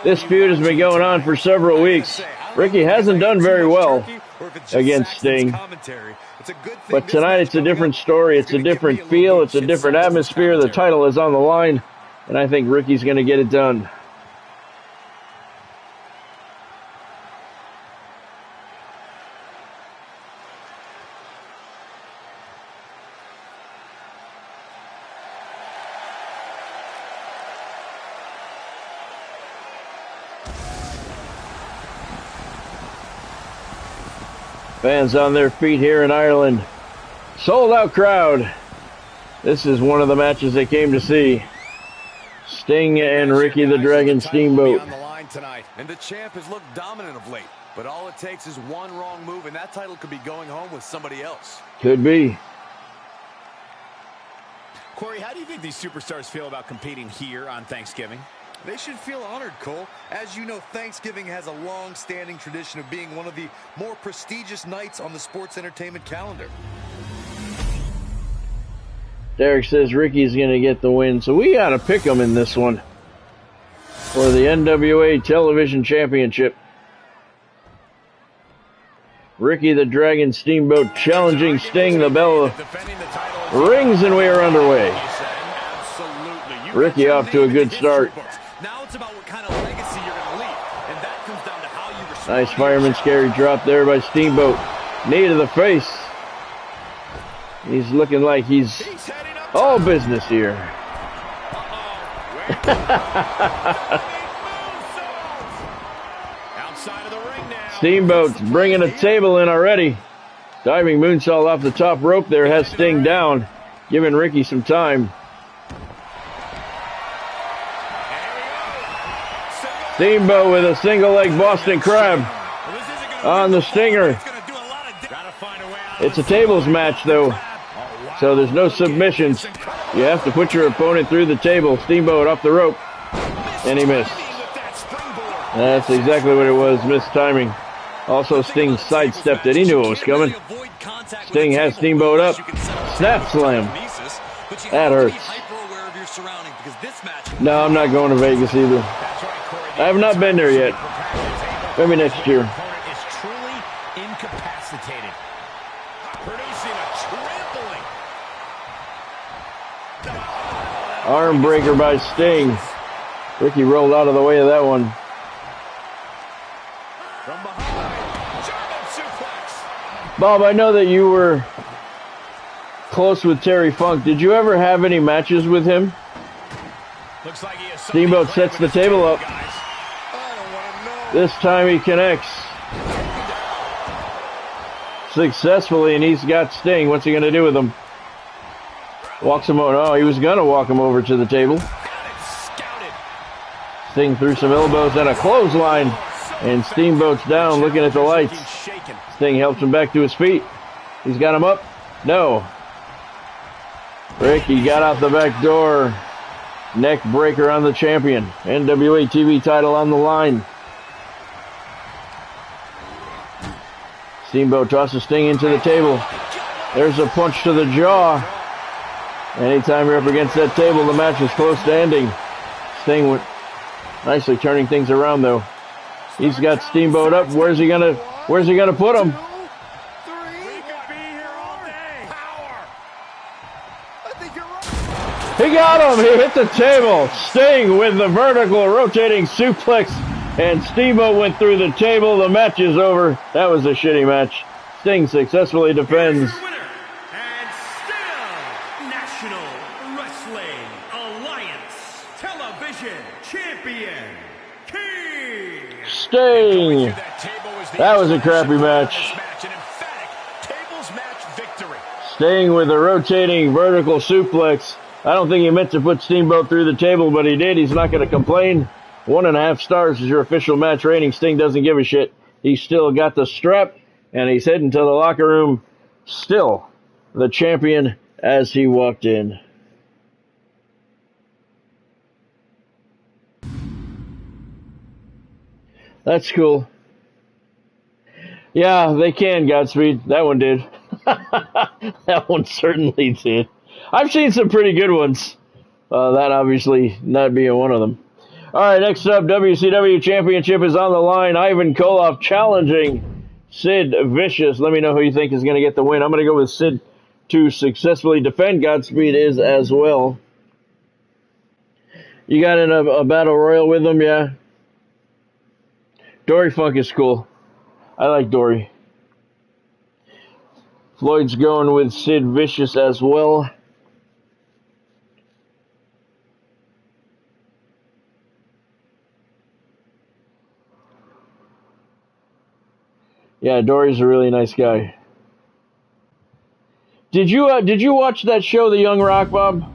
This feud has been going on for several weeks. Ricky hasn't done very well against Sting. But tonight it's a different story. It's a different feel. It's a different atmosphere. The title is on the line, and I think Ricky's going to get it done. Fans on their feet here in Ireland. Sold out crowd. This is one of the matches they came to see. Sting and Ricky the Dragon Steamboat. On the line tonight, and the champ has looked dominant of late. But all it takes is one wrong move, and that title could be going home with somebody else. Could be. Corey, how do you think these superstars feel about competing here on Thanksgiving? They should feel honored, Cole. As you know, Thanksgiving has a long-standing tradition of being one of the more prestigious nights on the sports entertainment calendar. Derek says Ricky's going to get the win, so we got to pick him in this one for the NWA Television Championship. Ricky the Dragon Steamboat challenging Sting. The bell rings and we are underway. Ricky off to a good start. Now it's about what kind of legacy you're going to leave, and that comes down to how you respond. Nice fireman scary drop there by Steamboat. Knee to the face. He's looking like he's all business here. side of the ring now. Steamboat's bringing a table in already. Diving moonsault off the top rope there has Sting down, giving Ricky some time. Steamboat with a single leg Boston Crab on the Stinger. It's a tables match though, so there's no submissions. You have to put your opponent through the table. Steamboat off the rope, and he missed. That's exactly what it was, missed timing. Also, Sting sidestepped it. He knew it was coming. Sting has Steamboat up. Snap slam. That hurts. No, I'm not going to Vegas either. I have not been there yet. Maybe next year. Is truly incapacitated. Producing a trampling. Arm breaker by Sting. Ricky rolled out of the way of that one. From behind, German suplex. Bob, I know that you were close with Terry Funk. Did you ever have any matches with him? Looks like he has Steamboat sets the table up. This time he connects successfully, and he's got Sting. What's he going to do with him? Walks him over. Oh, he was going to walk him over to the table. Sting threw some elbows and a clothesline, and Steamboat's down looking at the lights. Sting helps him back to his feet. He's got him up. No. Ricky got out the back door. Neck breaker on the champion. NWA TV title on the line. Steamboat tosses Sting into the table. There's a punch to the jaw. Anytime you're up against that table, the match is close to ending. Sting went nicely turning things around though. He's got Steamboat up. Where's he gonna put him? He got him. He hit the table. Sting with the vertical rotating suplex, and Steamboat went through the table. The match is over. That was a shitty match. Sting successfully defends. Winner, and still National Wrestling Alliance Television Champion, King Sting. That was a crappy match. Sting with a rotating vertical suplex. I don't think he meant to put Steamboat through the table, but he did. He's not going to complain. 1.5 stars is your official match rating. Sting doesn't give a shit. He's still got the strap, and he's heading to the locker room, still the champion as he walked in. That's cool. Yeah, they can, Godspeed. That one did. That one certainly did. I've seen some pretty good ones. That obviously not being one of them. All right, next up, WCW Championship is on the line. Ivan Koloff challenging Sid Vicious. Let me know who you think is going to get the win. I'm going to go with Sid to successfully defend. Godspeed is as well. You got in a battle royal with them, yeah? Dory Funk is cool. I like Dory. Floyd's going with Sid Vicious as well. Yeah, Dory's a really nice guy. Did you watch that show, The Young Rock, Bob?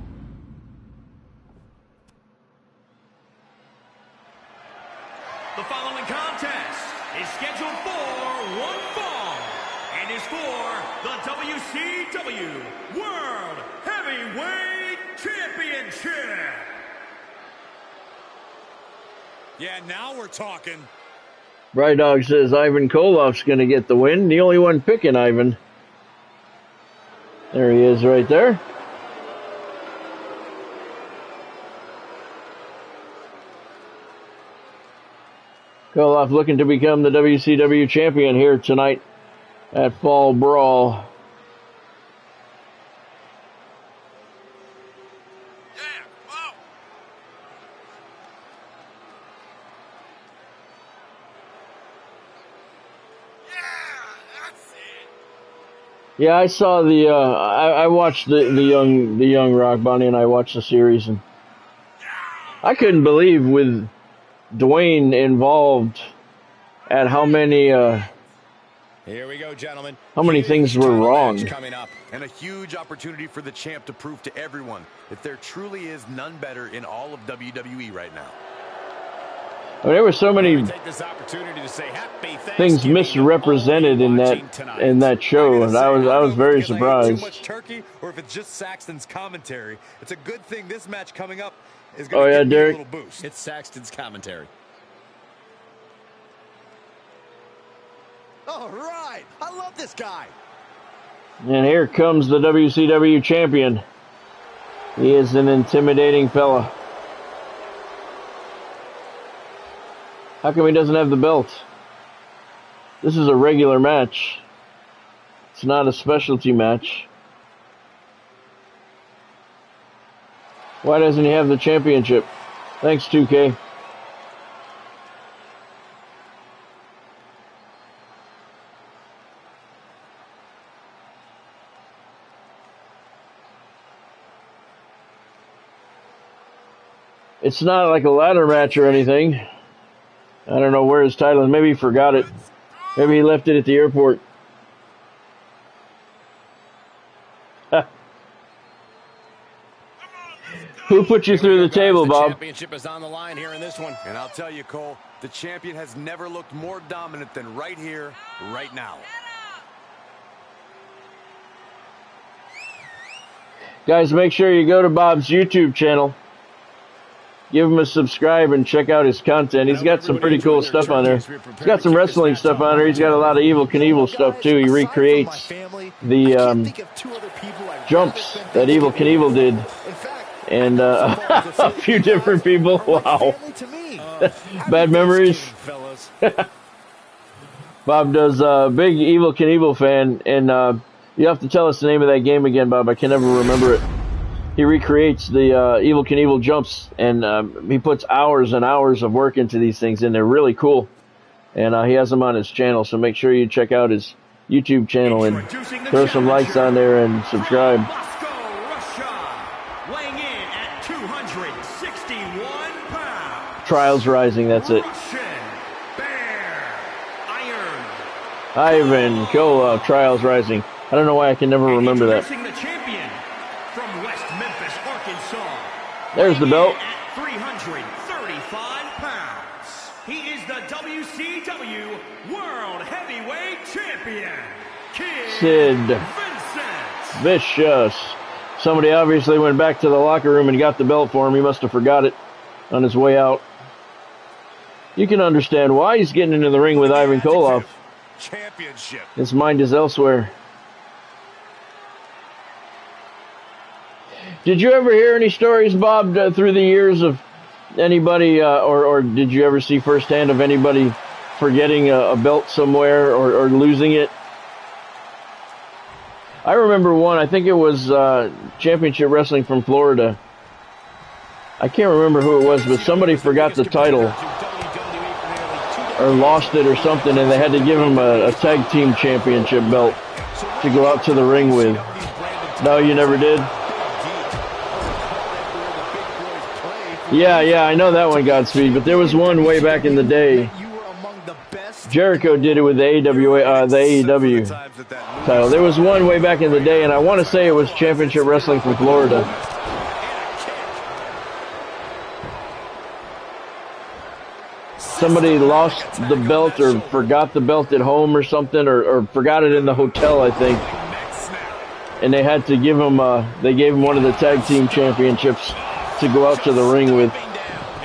The following contest is scheduled for one fall and is for the WCW World Heavyweight Championship. Yeah, now we're talking. Bright Dog says Ivan Koloff's going to get the win. The only one picking Ivan. There he is right there. Koloff looking to become the WCW champion here tonight at Fall Brawl. Yeah, I saw the. I watched the young Rock, Bonnie, and I watched the series, and I couldn't believe with Dwayne involved at how many Here we go, gentlemen. How many things were wrong? Coming up. And a huge opportunity for the champ to prove to everyone that there truly is none better in all of WWE right now. I mean, there were so many things misrepresented in that show, and I was very surprised. Too much turkey, or if it's just Saxton's commentary, it's a good thing this match coming up is Oh going to yeah, give me a Derek. little boost. It's Saxton's commentary. All right, I love this guy. And here comes the WCW champion. He is an intimidating fella. How come he doesn't have the belt? This is a regular match. It's not a specialty match. Why doesn't he have the championship? Thanks, 2K. It's not like a ladder match or anything. I don't know where his title is. Maybe he forgot it. Maybe he left it at the airport. Who put you through the table, Bob? The championship is on the line here in this one. And I'll tell you, Cole, the champion has never looked more dominant than right here, right now. Guys, make sure you go to Bob's YouTube channel. Give him a subscribe and check out his content. He's got some pretty cool stuff on there. He's got some wrestling stuff on there. He's got a lot of Evil Knievel stuff too. He recreates the jumps that Evil Knievel did. And a few different people. Wow. Bad memories. Bob does big Evil Knievel fan. And you have to tell us the name of that game again, Bob. I can never remember it. He recreates the Evil Knievel jumps, and he puts hours and hours of work into these things, and they're really cool. And he has them on his channel, so make sure you check out his YouTube channel and throw some likes on there and subscribe. Moscow, Russia, weighing in at 261 pounds. Trials Rising, that's it. Russian Bear, Iron. Ivan Koloff, Trials Rising. I don't know why I can never remember that. Introducing the champion from West Memphis, Arkansas. There's the belt. At 335 pounds. He is the WCW World Heavyweight Champion, Sid Vincent. Vicious. Somebody obviously went back to the locker room and got the belt for him. He must have forgot it on his way out. You can understand why he's getting into the ring with Ivan Koloff. Championship. His mind is elsewhere. Did you ever hear any stories, Bob, through the years of anybody, or did you ever see firsthand of anybody forgetting a belt somewhere or losing it? I remember one. I think it was Championship Wrestling from Florida. I can't remember who it was, but somebody forgot the title or lost it or something, and they had to give him a tag team championship belt to go out to the ring with. No, you never did? Yeah, I know that one, Godspeed, but there was one way back in the day. Jericho did it with the AEW title. There was one way back in the day, and I want to say it was Championship Wrestling from Florida. Somebody lost the belt or forgot the belt at home or something, or forgot it in the hotel, I think. And they had to give him, they gave him one of the tag team championships to go out to the ring with.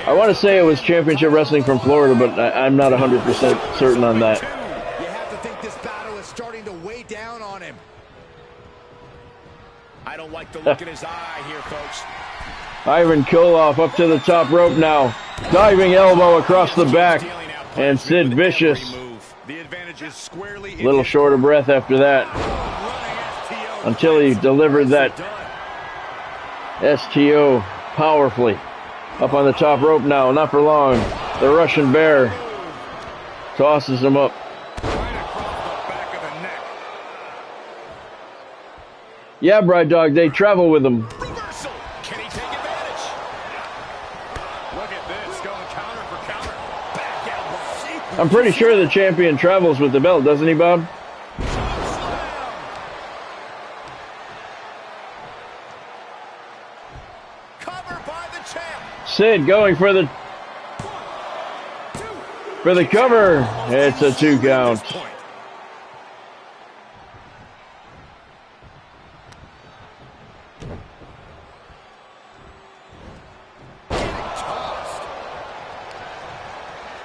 I want to say it was Championship Wrestling from Florida, but I'm not 100% certain on that. You have to think this battle is starting to weigh down on him. I don't like the look in his eye here, folks. Ivan Koloff up to the top rope now. Diving elbow across the back. And Sid Vicious. The advantage is squarely A little short of breath after that. Until he delivered that STO powerfully. Up on the top rope now. Not for long. The Russian Bear tosses him up. Yeah, Bride Dog, they travel with him. Reversal. Can he take advantage? Look at this, going counter for counter. Back I'm pretty sure the champion travels with the belt, doesn't he, Bob? Sid going for the cover. It's a 2 count.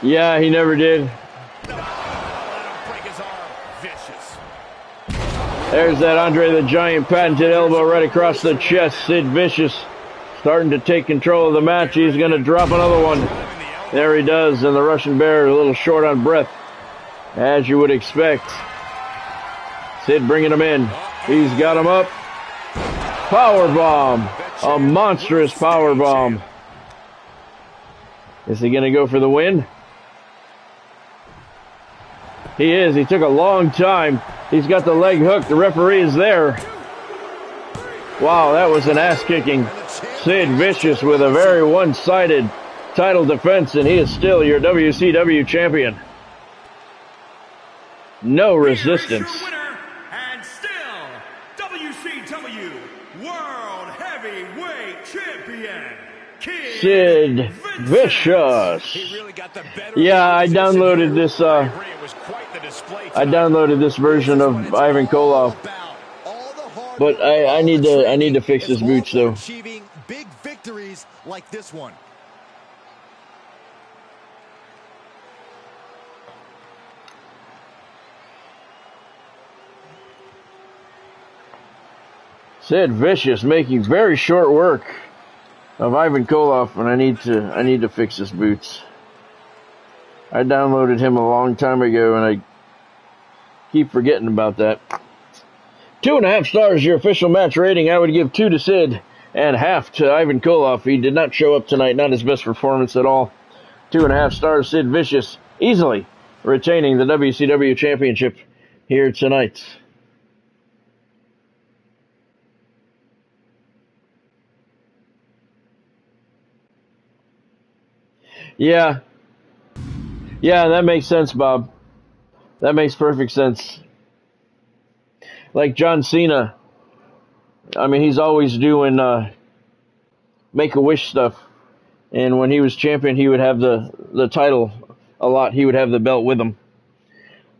Yeah, he never did. There's that Andre the Giant patented elbow right across the chest. Sid Vicious starting to take control of the match. He's going to drop another one. There he does, and the Russian Bear a little short on breath, as you would expect. Sid bringing him in. He's got him up. Power bomb. A monstrous power bomb. Is he going to go for the win? He is. He took a long time. He's got the leg hook. The referee is there. Wow, that was an ass-kicking. Sid Vicious with a very one-sided title defense, and he is still your WCW champion. No resistance. Here's your winner, and still WCW World Heavyweight Champion, Sid Vicious. Yeah, I downloaded this. I downloaded this version of Ivan Koloff, but I need to fix his boots though. Achieving big victories like this one. Sid Vicious making very short work of Ivan Koloff, and I need to fix his boots. I downloaded him a long time ago, and I keep forgetting about that. 2.5 stars, your official match rating. I would give 2 to Sid and half to Ivan Koloff. He did not show up tonight, not his best performance at all. 2.5 stars, Sid Vicious, easily retaining the WCW Championship here tonight. Yeah, that makes sense, Bob. That makes perfect sense. Like John Cena, I mean, he's always doing Make-A-Wish stuff. And when he was champion, he would have the title a lot. He would have the belt with him.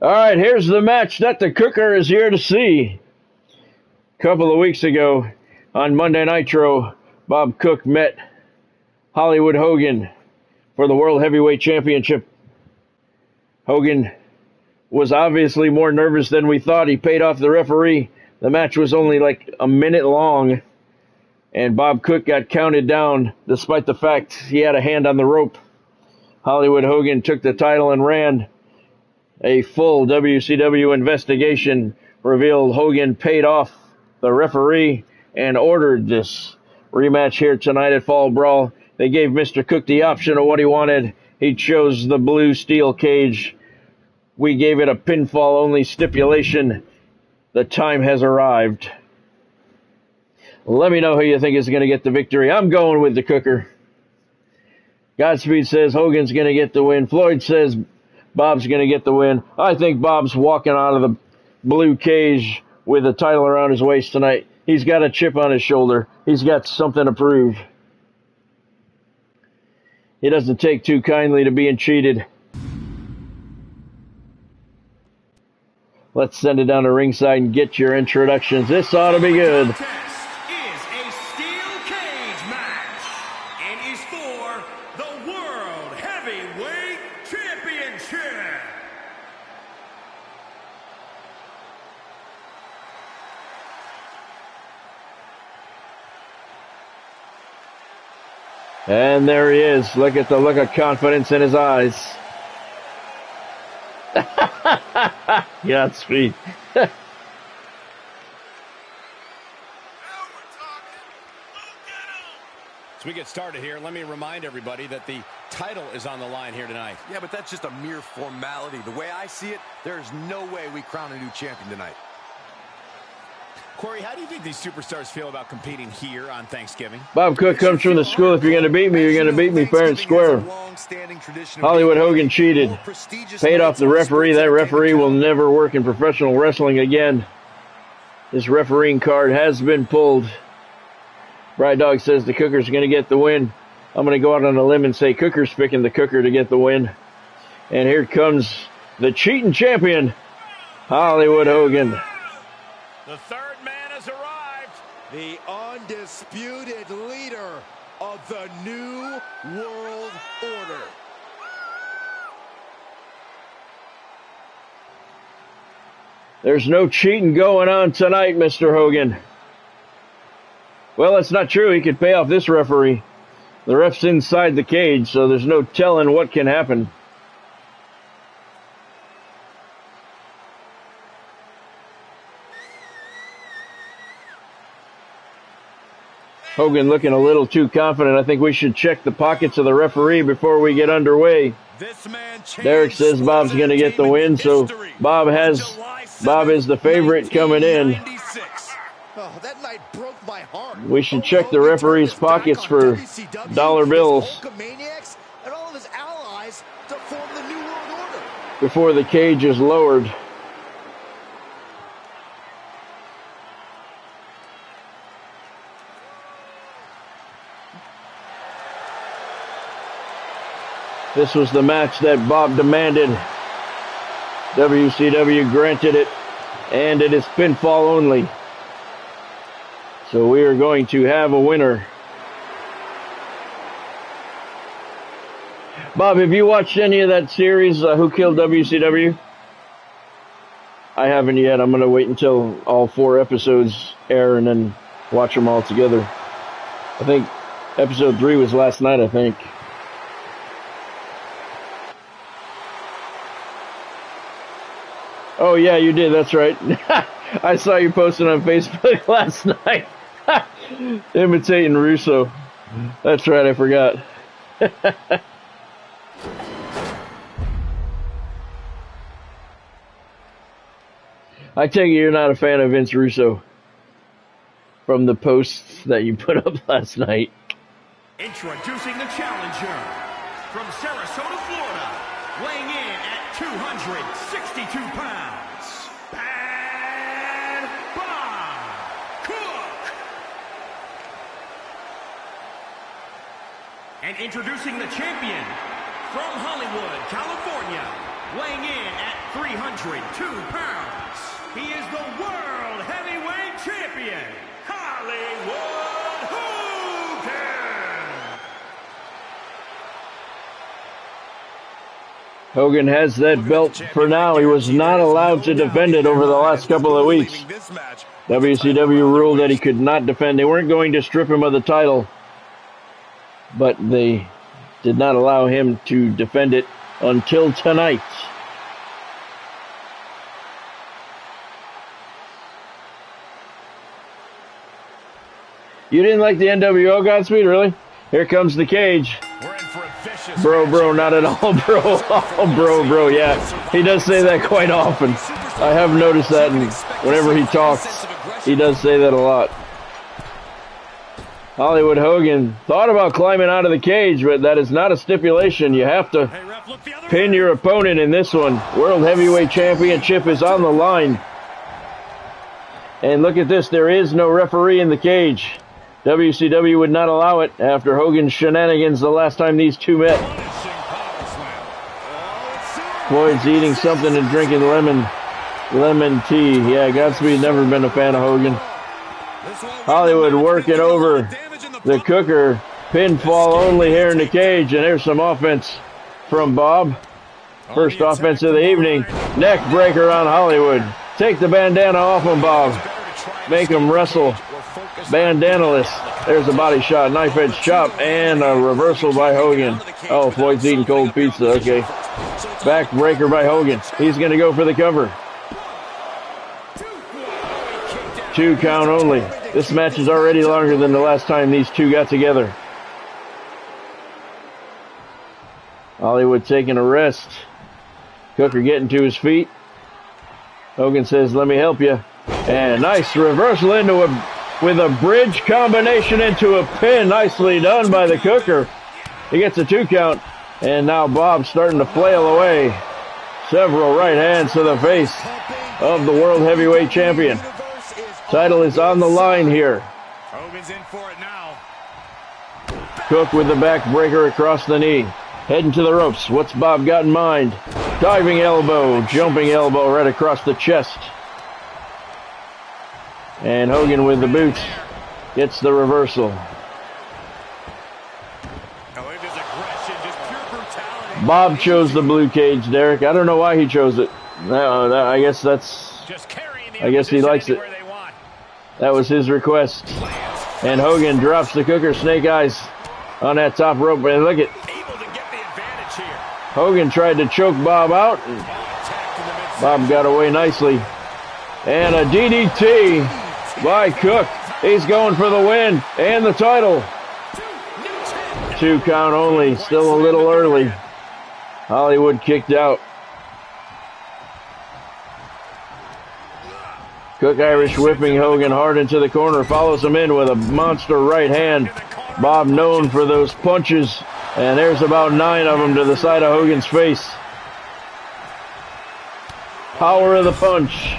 All right, here's the match that the Cooker is here to see. A couple of weeks ago on Monday Nitro, Bob Cook met Hollywood Hogan for the World Heavyweight Championship. Hogan was obviously more nervous than we thought. He paid off the referee. The match was only like a minute long, and Bob Cook got counted down despite the fact he had a hand on the rope. Hollywood Hogan took the title and ran. A full WCW investigation revealed Hogan paid off the referee and ordered this rematch here tonight at Fall Brawl. They gave Mr. Cook the option of what he wanted. He chose the blue steel cage. We gave it a pinfall-only stipulation. The time has arrived. Let me know who you think is going to get the victory. I'm going with the Cooker. Godspeed says Hogan's going to get the win. Floyd says Bob's going to get the win. I think Bob's walking out of the blue cage with a title around his waist tonight. He's got a chip on his shoulder. He's got something to prove. He doesn't take too kindly to being cheated. Let's send it down to ringside and get your introductions. This ought to be good. This is a steel cage match and is for the World Heavyweight Championship. And there he is. Look at the look of confidence in his eyes. Godspeed. As we get started here, let me remind everybody that the title is on the line here tonight. Yeah, but that's just a mere formality. The way I see it, there's no way we crown a new champion tonight. Corey, how do you think these superstars feel about competing here on Thanksgiving? Bob Cook comes from the school, if you're going to beat me, you're going to beat me fair and square. Long long-standing tradition. Hollywood Hogan cheated. Paid off the referee. That referee will never work in professional wrestling again. This refereeing card has been pulled. Bride Dog says the Cooker's going to get the win. I'm going to go out on a limb and say Cooker's picking the Cooker to get the win. And here comes the cheating champion, Hollywood Hogan. The third man has arrived. The undisputed leader of the New World Order. There's no cheating going on tonight, Mr. Hogan. Well, that's not true. He could pay off this referee. The ref's inside the cage, so there's no telling what can happen. Hogan looking a little too confident. I think we should check the pockets of the referee before we get underway. Derek says Bob's going to get the win, so Bob is the favorite coming in. That night broke my heart. We should check the referee's pockets for dollar bills And all of his allies to form the New World Order. before the cage is lowered. This was the match that Bob demanded. WCW granted it, and it is pinfall only. So we are going to have a winner. Bob, have you watched any of that series, Who Killed WCW? I haven't yet. I'm going to wait until all 4 episodes air and then watch them all together. I think episode 3 was last night, I think. Oh, yeah, you did. That's right. I saw you posting on Facebook last night. Imitating Russo. That's right, I forgot. I take it you're not a fan of Vince Russo from the posts that you put up last night. Introducing the challenger from Sarasota, Florida, weighing in at 262 pounds, Bad Bob Cook. And introducing the champion from Hollywood, California, weighing in at 302 pounds. He is the World Heavyweight Champion, Hollywood Hogan. Hogan has that belt for now. He was not allowed to defend it over the last couple of weeks. WCW ruled that he could not defend. They weren't going to strip him of the title, but they did not allow him to defend it until tonight. You didn't like the NWO, Godspeed, really? Here comes the cage. Bro, not at all, bro. Oh, bro, yeah. He does say that quite often. I have noticed that, and whenever he talks, he does say that a lot. Hollywood Hogan thought about climbing out of the cage, but that is not a stipulation. You have to pin your opponent in this one. World Heavyweight Championship is on the line. And look at this, there is no referee in the cage. WCW would not allow it after Hogan's shenanigans the last time these two met. Floyd's eating something and drinking lemon tea. Yeah, Godspeed never been a fan of Hogan. Hollywood working over the Cooker. Pinfall only here in the cage, and there's some offense from Bob. First offense of the evening. Neck breaker on Hollywood. Take the bandana off him, Bob. Make him wrestle. Bandanaless. There's a body shot, knife edge chop, and a reversal by Hogan. Oh, Floyd's eating cold pizza. Okay. Back breaker by Hogan. He's going to go for the cover. 2 count only. This match is already longer than the last time these two got together. Hollywood taking a rest. Cooker getting to his feet. Hogan says, let me help you. And nice reversal with a bridge combination into a pin. Nicely done by the Cooker. He gets a 2 count. And now Bob starting to flail away. Several right hands to the face of the World Heavyweight Champion. Title is on the line here. Hogan's in for it now. Cook with the backbreaker across the knee. Heading to the ropes. What's Bob got in mind? Diving elbow, jumping elbow right across the chest. And Hogan with the boots gets the reversal. Bob chose the blue cage, Derek. I don't know why he chose it. No, I guess he likes it. That was his request. And Hogan drops the Cooker Snake Eyes on that top rope. And look at Hogan tried to choke Bob out. Bob got away nicely. And a DDT by Cook. He's going for the win and the title. 2 count only. Still a little early. Hollywood kicked out. Cook Irish whipping Hogan hard into the corner. Follows him in with a monster right hand. Bob known for those punches. And there's about 9 of them to the side of Hogan's face. Power of the punch.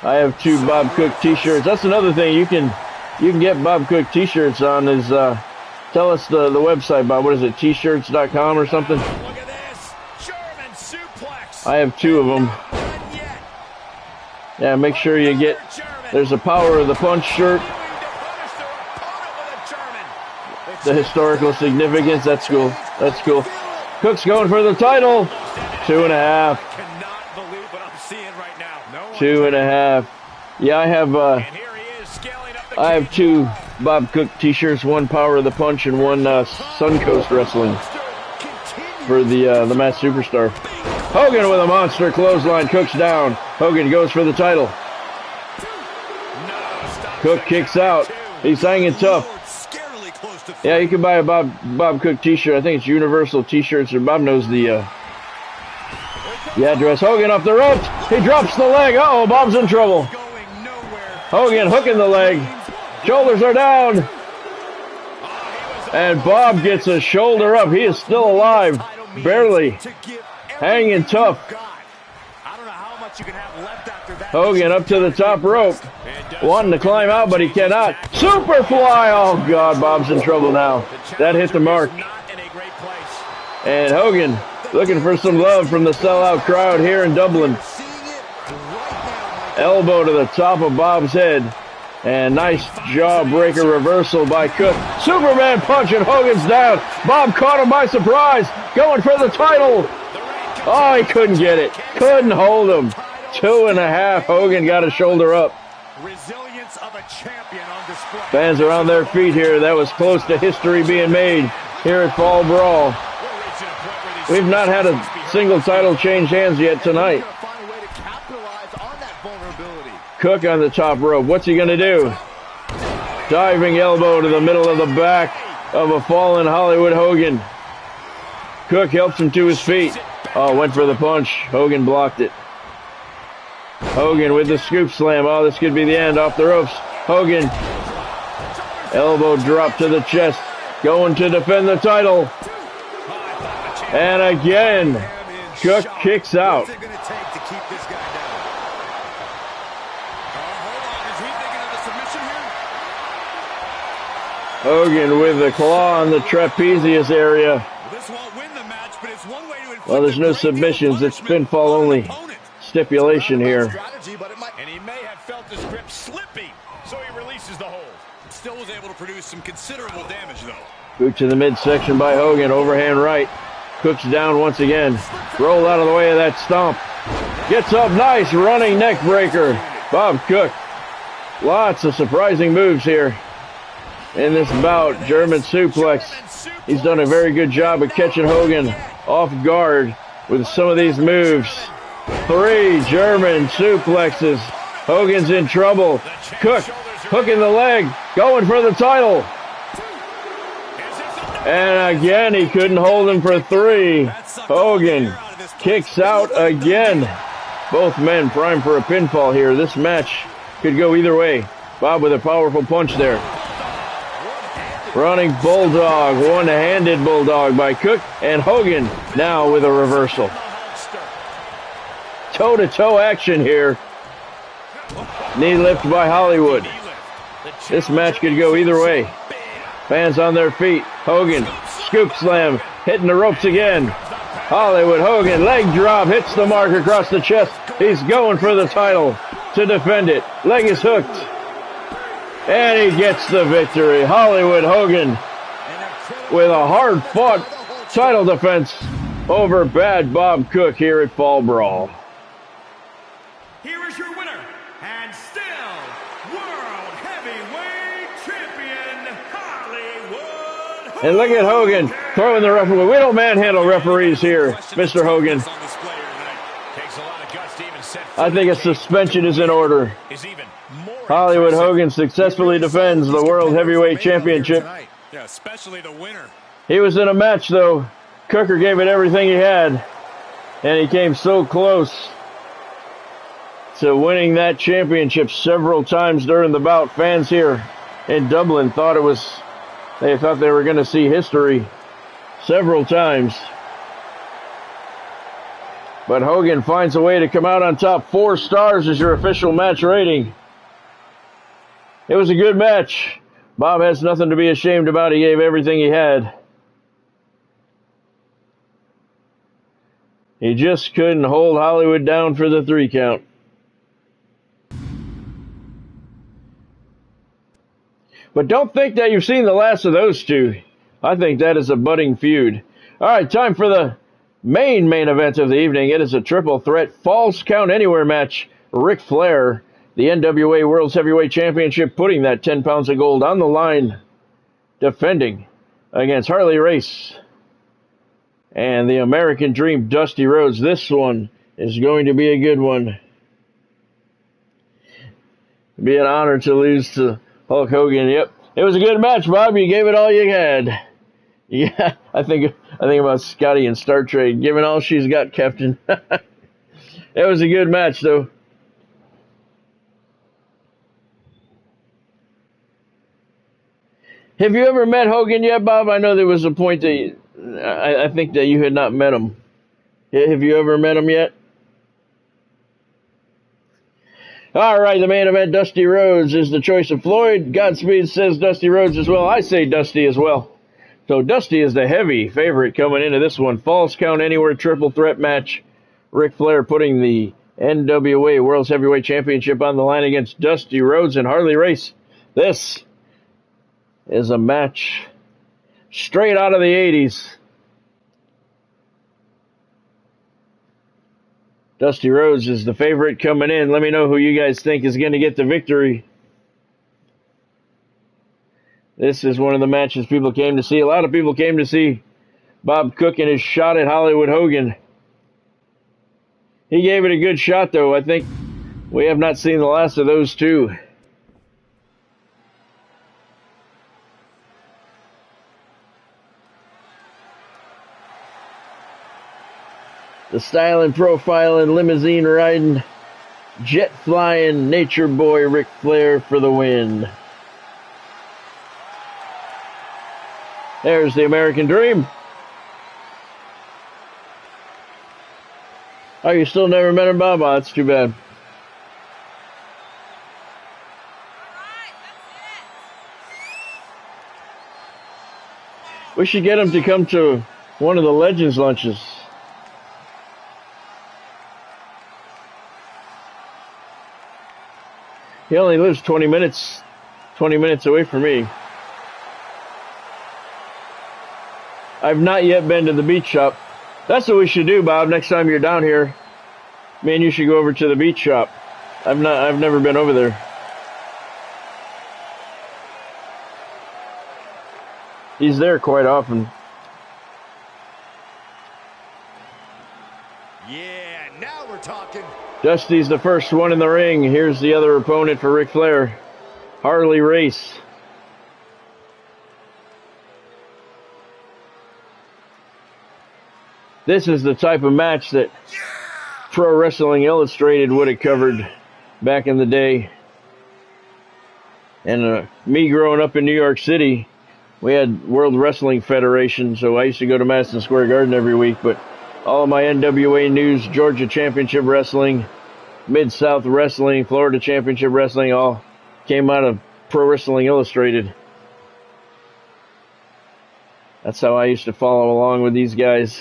I have 2 Bob Cook t-shirts. That's another thing. You can get Bob Cook t-shirts on his, tell us the website, Bob. What is it, tshirts.com or something? I have 2 of them. Yeah, make sure you get, there's a Power of the Punch shirt. The historical significance, that's cool. That's cool. Cook's going for the title. 2.5. 2.5. Yeah, I have 2 Bob Cook t-shirts, 1 Power of the Punch and 1 Suncoast Wrestling for the Matt Superstar. Hogan with a monster clothesline. Cook's down. Hogan goes for the title. Cook kicks out. He's hanging tough. Yeah, you can buy a Bob Cook t-shirt. I think it's Universal t-shirts, or Bob knows the address. Hogan up the ropes. He drops the leg. Uh-oh, Bob's in trouble. Hogan hooking the leg. Shoulders are down. And Bob gets a shoulder up. He is still alive. Barely. Hanging tough. Hogan up to the top rope. Wanting to climb out, but he cannot. Superfly! Oh, God, Bob's in trouble now. That hit the mark. And Hogan looking for some love from the sellout crowd here in Dublin. Elbow to the top of Bob's head. And nice jawbreaker reversal by Cook. Superman punch and Hogan's down. Bob caught him by surprise. Going for the title. Oh, he couldn't get it. Couldn't hold him. 2.5. Hogan got his shoulder up. Resilience of a champion on display. Fans are on their feet here. That was close to history being made here at Fall Brawl. We've not had a single title change hands yet tonight. Cook on the top rope. What's he going to do? Diving elbow to the middle of the back of a fallen Hollywood Hogan. Cook helps him to his feet. Oh, went for the punch. Hogan blocked it. Hogan with the scoop slam. Oh, this could be the end. Off the ropes. Hogan. Elbow drop to the chest. Going to defend the title. And again, Cook kicks out. Hogan with the claw on the trapezius area. Well, there's no submissions. It's pinfall only stipulation here. And he may have felt his grip slipping, so he releases the hold. Still was able to produce some considerable damage, though. Boot to the midsection by Hogan. Overhand right. Cook's down once again. Roll out of the way of that stomp. Gets up nice. Running neck breaker. Bob Cook. Lots of surprising moves here in this bout. German suplex. He's done a very good job of catching Hogan off guard with some of these moves. 3 German suplexes. Hogan's in trouble. Cook hooking the leg. Going for the title. And again, he couldn't hold him for 3. Hogan kicks out again. Both men primed for a pinfall here. This match could go either way. Bob with a powerful punch there. Running bulldog, one-handed bulldog by Cook, and Hogan now with a reversal. Toe-to-toe action here. Knee lift by Hollywood. This match could go either way. Fans on their feet. Hogan, scoop slam, hitting the ropes again. Hollywood Hogan, leg drop, hits the mark across the chest. He's going for the title to defend it. Leg is hooked. And he gets the victory. Hollywood Hogan with a hard-fought title defense over Bad Bob Cook here at Fall Brawl. Here is your winner, and still World Heavyweight Champion, Hollywood Hogan. And look at Hogan throwing the referee. We don't manhandle referees here, Mr. Hogan. I think a suspension is in order. Hollywood Hogan successfully defends the World Heavyweight Championship. Yeah, especially the winner. He was in a match, though. Cooker gave it everything he had, and he came so close to winning that championship several times during the bout. Fans here in Dublin they thought they were going to see history several times. But Hogan finds a way to come out on top. 4 stars is your official match rating. It was a good match. Bob has nothing to be ashamed about. He gave everything he had. He just couldn't hold Hollywood down for the 3 count. But don't think that you've seen the last of those two. I think that is a budding feud. All right, time for the main event of the evening. It is a triple threat falls count anywhere match. Ric Flair, the NWA World's Heavyweight Championship, putting that 10 pounds of gold on the line, defending against Harley Race and the American Dream, Dusty Rhodes. This one is going to be a good one. It'd be an honor to lose to Hulk Hogan. Yep, it was a good match, Bob. You gave it all you had. Yeah, I think about Scotty and Star Trek, giving all she's got, Captain. It was a good match, though. Have you ever met Hogan yet, Bob? I know there was a point that I think that you had not met him. Have you ever met him yet? All right, the main event, Dusty Rhodes is the choice of Floyd. Godspeed says Dusty Rhodes as well. I say Dusty as well. So Dusty is the heavy favorite coming into this one. Falls count anywhere triple threat match. Ric Flair putting the NWA World's Heavyweight Championship on the line against Dusty Rhodes and Harley Race. This is a match straight out of the 80s. Dusty Rhodes is the favorite coming in. Let me know who you guys think is going to get the victory. This is one of the matches people came to see. A lot of people came to see Bob Cook and his shot at Hollywood Hogan. He gave it a good shot, though. I think we have not seen the last of those two. The styling, profiling, limousine riding, jet flying, nature boy Ric Flair for the win. There's the American Dream. Oh, you still never met him, Bob? Oh, that's too bad. We should get him to come to one of the Legends lunches. He only lives 20 minutes away from me. I've not yet been to the beach shop. That's what we should do, Bob. Next time you're down here, me and you should go over to the beach shop. I've never been over there. He's there quite often. Yeah, now we're talking. Dusty's the first one in the ring. Here's the other opponent for Ric Flair, Harley Race. This is the type of match that Pro Wrestling Illustrated would have covered back in the day. And me growing up in New York City, We had World Wrestling Federation, so I used to go to Madison Square Garden every week, but all of my NWA news, Georgia Championship Wrestling, Mid-South Wrestling, Florida Championship Wrestling, all came out of Pro Wrestling Illustrated. That's how I used to follow along with these guys.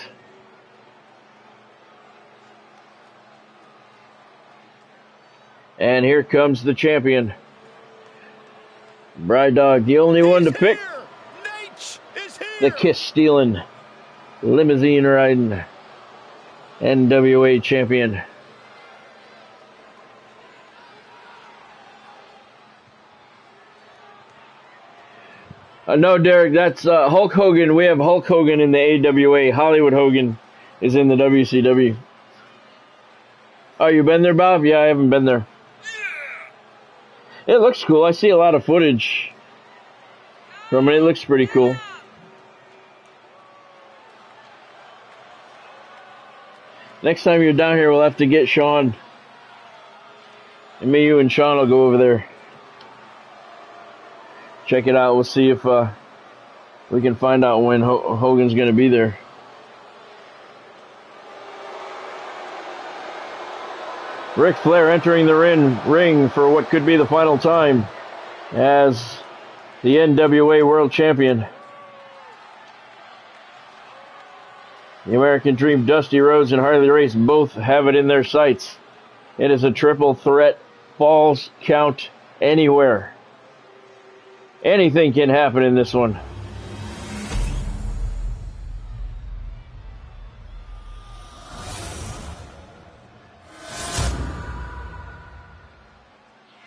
And here comes the champion. Bride Dog, the only one to pick. The kiss-stealing, limousine-riding NWA champion. No, Derek, that's Hulk Hogan. We have Hulk Hogan in the AWA. Hollywood Hogan is in the WCW. Oh, you been there, Bob? Yeah, I haven't been there. It looks cool. I see a lot of footage from it. It looks pretty cool. Next time you're down here, we'll have to get Sean. And me, you, and Sean will go over there. Check it out. We'll see if we can find out when Hogan's going to be there. Ric Flair entering the ring for what could be the final time as the NWA World Champion. The American Dream, Dusty Rhodes and Harley Race both have it in their sights. It is a triple threat, falls count anywhere. Anything can happen in this one.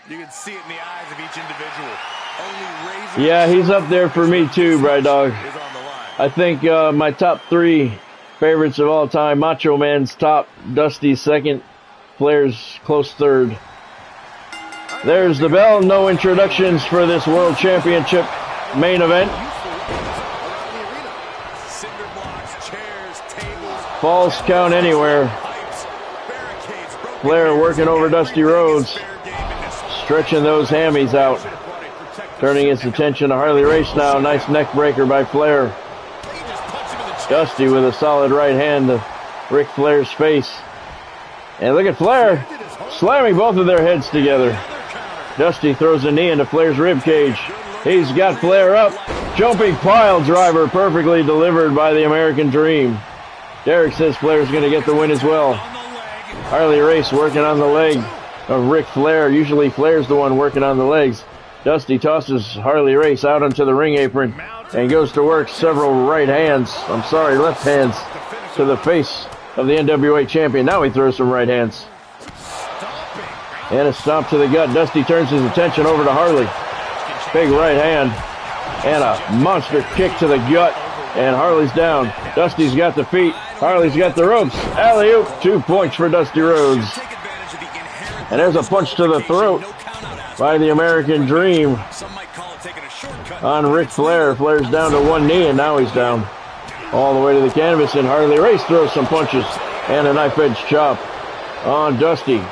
You can see it in the eyes of each individual. Yeah, he's up there for me too, Bride Dog. I think my top 3 favorites of all time, Macho Man's top, Dusty's second, Flair's close third. There's the bell. No introductions for this World Championship main event. Falls count anywhere. Flair working over Dusty Rhodes, stretching those hammies out, turning his attention to Harley Race now. Nice neck breaker by Flair. Dusty with a solid right hand to Ric Flair's face. And look at Flair slamming both of their heads together. Dusty throws a knee into Flair's ribcage. He's got Flair up. Jumping pile driver perfectly delivered by the American Dream. Derek says Flair's going to get the win as well. Harley Race working on the leg of Ric Flair. Usually Flair's the one working on the legs. Dusty tosses Harley Race out onto the ring apron and goes to work several left hands to the face of the NWA champion. Now he throws some right hands. And a stomp to the gut. Dusty turns his attention over to Harley. Big right hand and a monster kick to the gut. And Harley's down. Dusty's got the feet. Harley's got the ropes. Alley-oop. 2 points for Dusty Rhodes. And there's a punch to the throat by the American Dream on Ric Flair. Flair's down to one knee, and now he's down all the way to the canvas. And Harley Race throws some punches and a knife-edge chop on Dusty.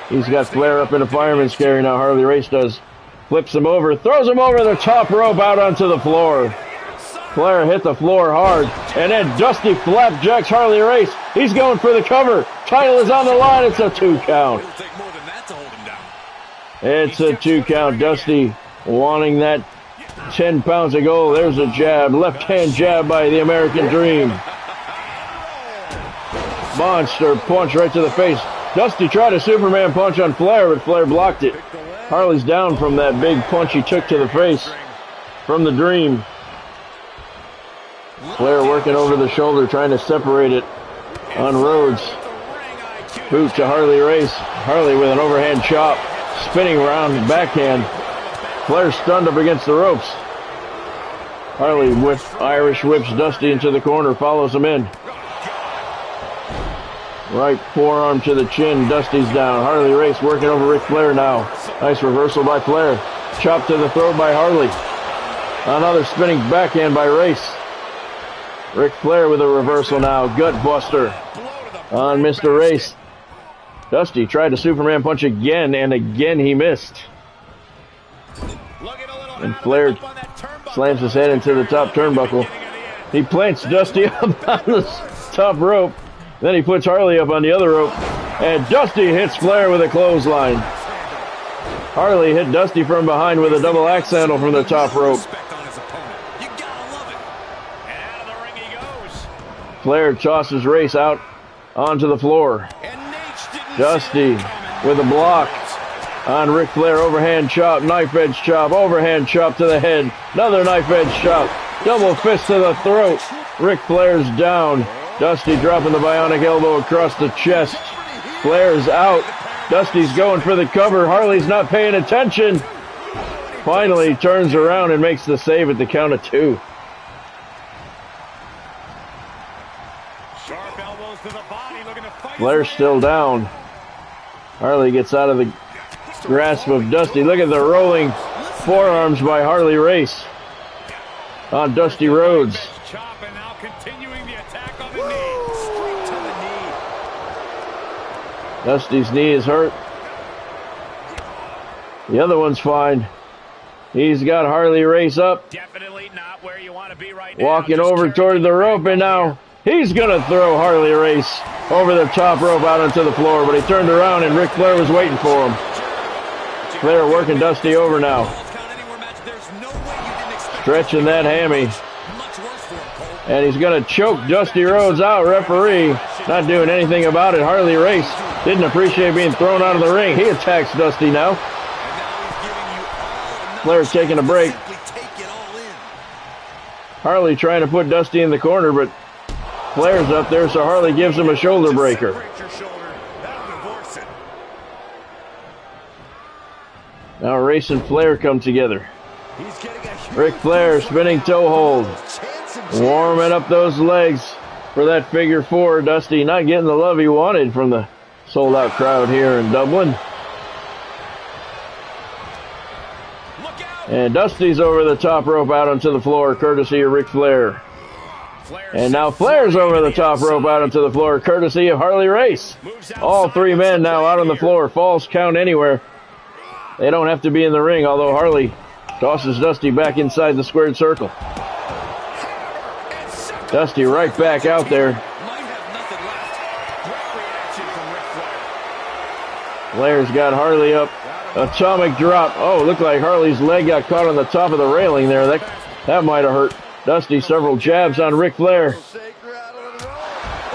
He's got Flair up in a fireman's carry now. Harley Race does. Flips him over, throws him over the top rope out onto the floor. Flair hit the floor hard, and then Dusty flapjacks Harley Race. He's going for the cover. Title is on the line. It's a 2 count. It's a 2 count. Dusty wanting that 10 pounds of gold. There's a jab. Left hand jab by the American Dream. Monster punch right to the face. Dusty tried a Superman punch on Flair, but Flair blocked it. Harley's down from that big punch he took to the face from the Dream. Flair working over the shoulder, trying to separate it on Rhodes. Boot to Harley Race. Harley with an overhand chop. Spinning around backhand. Flair stunned up against the ropes. Harley Irish whips Dusty into the corner, follows him in. Right forearm to the chin. Dusty's down. Harley Race working over Ric Flair now. Nice reversal by Flair. Chop to the throat by Harley. Another spinning backhand by Race. Ric Flair with a reversal now. Gut buster on Mr. Race. Dusty tried to Superman punch again, and again he missed. And Flair Slams his head into the top turnbuckle. He plants Dusty up on the top rope. Then he puts Harley up on the other rope. And Dusty hits Flair with a clothesline. Harley hit Dusty from behind with a double axe handle from the top rope. Flair tosses Race out onto the floor. Dusty with a block on Ric Flair. Overhand chop, knife edge chop, overhand chop to the head. Another knife edge chop. Double fist to the throat. Ric Flair's down. Dusty dropping the bionic elbow across the chest. Flair's out. Dusty's going for the cover. Harley's not paying attention. Finally turns around and makes the save at the count of 2. Flair's still down. Harley gets out of the grasp of Dusty. Look at the rolling forearms by Harley Race on Dusty Rhodes. Dusty's knee is hurt. The other one's fine. He's got Harley Race up. Definitely not where you want to be right now. Walking over toward the rope, and now he's going to throw Harley Race over the top rope out onto the floor, but he turned around and Ric Flair was waiting for him. Flair working Dusty over now. Stretching that hammy. And he's going to choke Dusty Rhodes out. Referee not doing anything about it. Harley Race didn't appreciate being thrown out of the ring. He attacks Dusty now. Flair's taking a break. Harley trying to put Dusty in the corner, but Flair's up there, so Harley gives him a shoulder breaker. Now Race and Flair come together. Ric Flair spinning toe hold. Warming up those legs for that figure 4. Dusty not getting the love he wanted from the sold-out crowd here in Dublin. And Dusty's over the top rope out onto the floor, courtesy of Ric Flair. And now Flair's over the top rope out onto the floor, courtesy of Harley Race. All 3 men now out on the floor. Falls count anywhere. They don't have to be in the ring, although Harley tosses Dusty back inside the squared circle. Dusty right back out there. Flair's got Harley up. Atomic drop. Oh, looked like Harley's leg got caught on the top of the railing there. That might have hurt. Dusty several jabs on Ric Flair.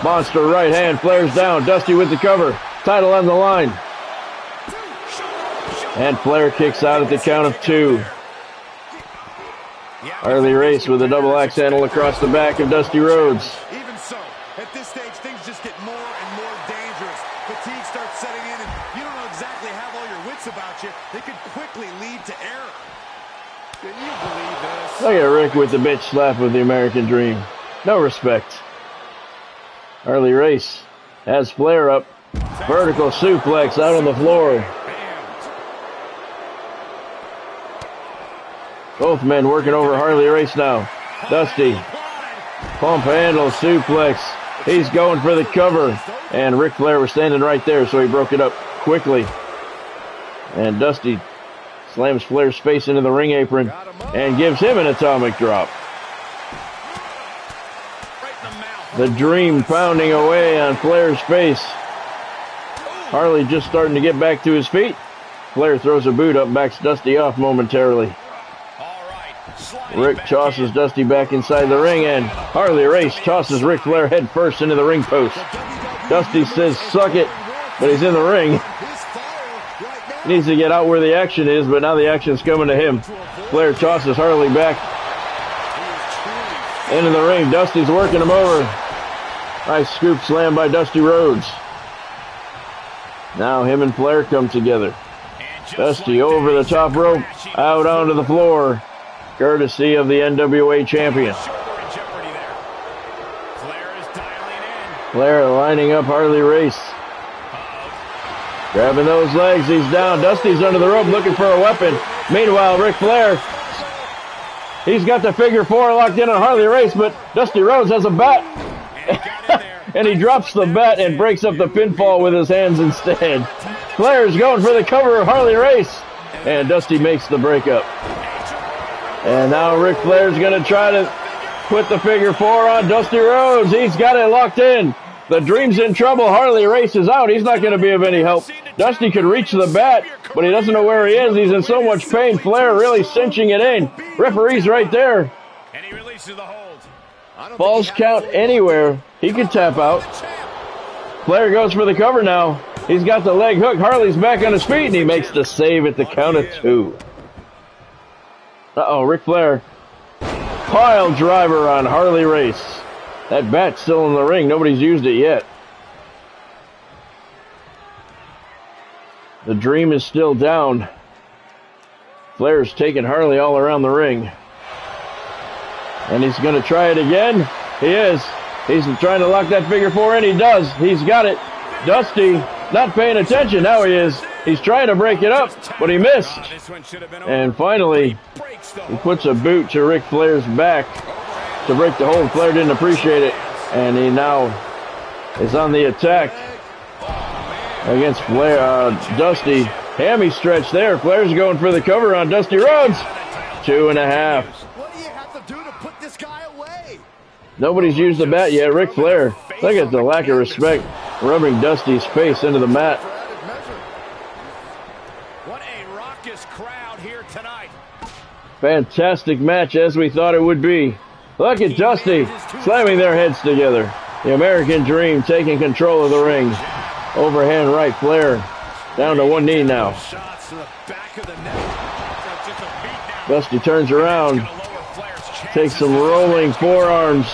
Monster right hand. Flair's down. Dusty with the cover. Title on the line. And Flair kicks out at the count of 2. Harley Race with a double axe handle across the back of Dusty Rhodes. Even so, at this stage, things just get more and more dangerous. Fatigue starts setting in, and you don't know exactly have all your wits about you. They could quickly lead to error. Can you believe this? Look at Rick with the bitch slap of the American Dream. No respect. Harley Race has Flair up. Vertical suplex out on the floor. Both men working over Harley Race now. Dusty. Pump handle suplex. He's going for the cover. And Ric Flair was standing right there, so he broke it up quickly. And Dusty slams Flair's face into the ring apron and gives him an atomic drop. The Dream pounding away on Flair's face. Harley just starting to get back to his feet. Flair throws a boot up, backs Dusty off momentarily. Rick tosses Dusty back inside the ring, and Harley Race tosses Ric Flair head first into the ring post. Dusty says, suck it, but he's in the ring. He needs to get out where the action is, but now the action's coming to him. Flair tosses Harley back into the ring. Dusty's working him over. Nice scoop slam by Dusty Rhodes. Now him and Flair come together. Dusty over the top rope, out onto the floor, courtesy of the NWA champion. Flair lining up Harley Race. Grabbing those legs, he's down. Dusty's under the rope looking for a weapon. Meanwhile, Ric Flair, he's got the figure 4 locked in on Harley Race, but Dusty Rhodes has a bat. And he drops the bat and breaks up the pinfall with his hands instead. Flair's going for the cover of Harley Race. And Dusty makes the breakup. And now Ric Flair's going to try to put the figure 4 on Dusty Rhodes. He's got it locked in. The Dream's in trouble. Harley races out. He's not going to be of any help. Dusty could reach the bat, but he doesn't know where he is. He's in so much pain. Flair really cinching it in. Referee's right there. And he releases the hold. Falls count anywhere. He could tap out. Flair goes for the cover now. He's got the leg hook. Harley's back on his feet, and he makes the save at the count of 2. Uh-oh, Ric Flair. Pile driver on Harley Race. That bat's still in the ring. Nobody's used it yet. The Dream is still down. Flair's taking Harley all around the ring. And he's going to try it again. He is. He's trying to lock that figure 4 in. He does. He's got it. Dusty not paying attention. Now he is. He's trying to break it up, but he missed. And finally, he puts a boot to Ric Flair's back to break the hold. Flair didn't appreciate it, and he now is on the attack against Flair. Dusty. Hammy stretch there. Flair's going for the cover on Dusty Rhodes. 2.5. What do you have to do to put this guy away? Nobody's used the bat yet. Ric Flair. Look at the lack of respect, rubbing Dusty's face into the mat. What a raucous crowd here tonight. Fantastic match, as we thought it would be. Look at Dusty slamming their heads together. The American Dream taking control of the ring. Overhand right, Flair down to one knee now. Dusty turns around, takes some rolling forearms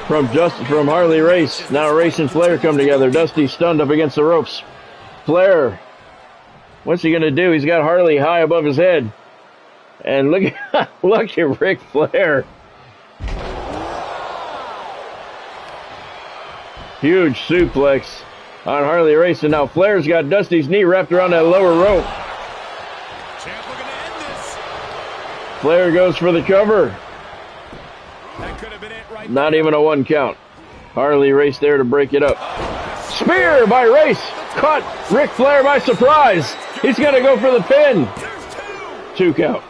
from Harley Race. Now Race and Flair come together. Dusty stunned up against the ropes. Flair, what's he going to do? He's got Harley high above his head. And look at Ric Flair. Huge suplex on Harley Race, and now Flair's got Dusty's knee wrapped around that lower rope. Flair goes for the cover. Not even a 1 count. Harley Race there to break it up. Spear by Race. Caught Ric Flair by surprise. He's going to go for the pin. 2 count.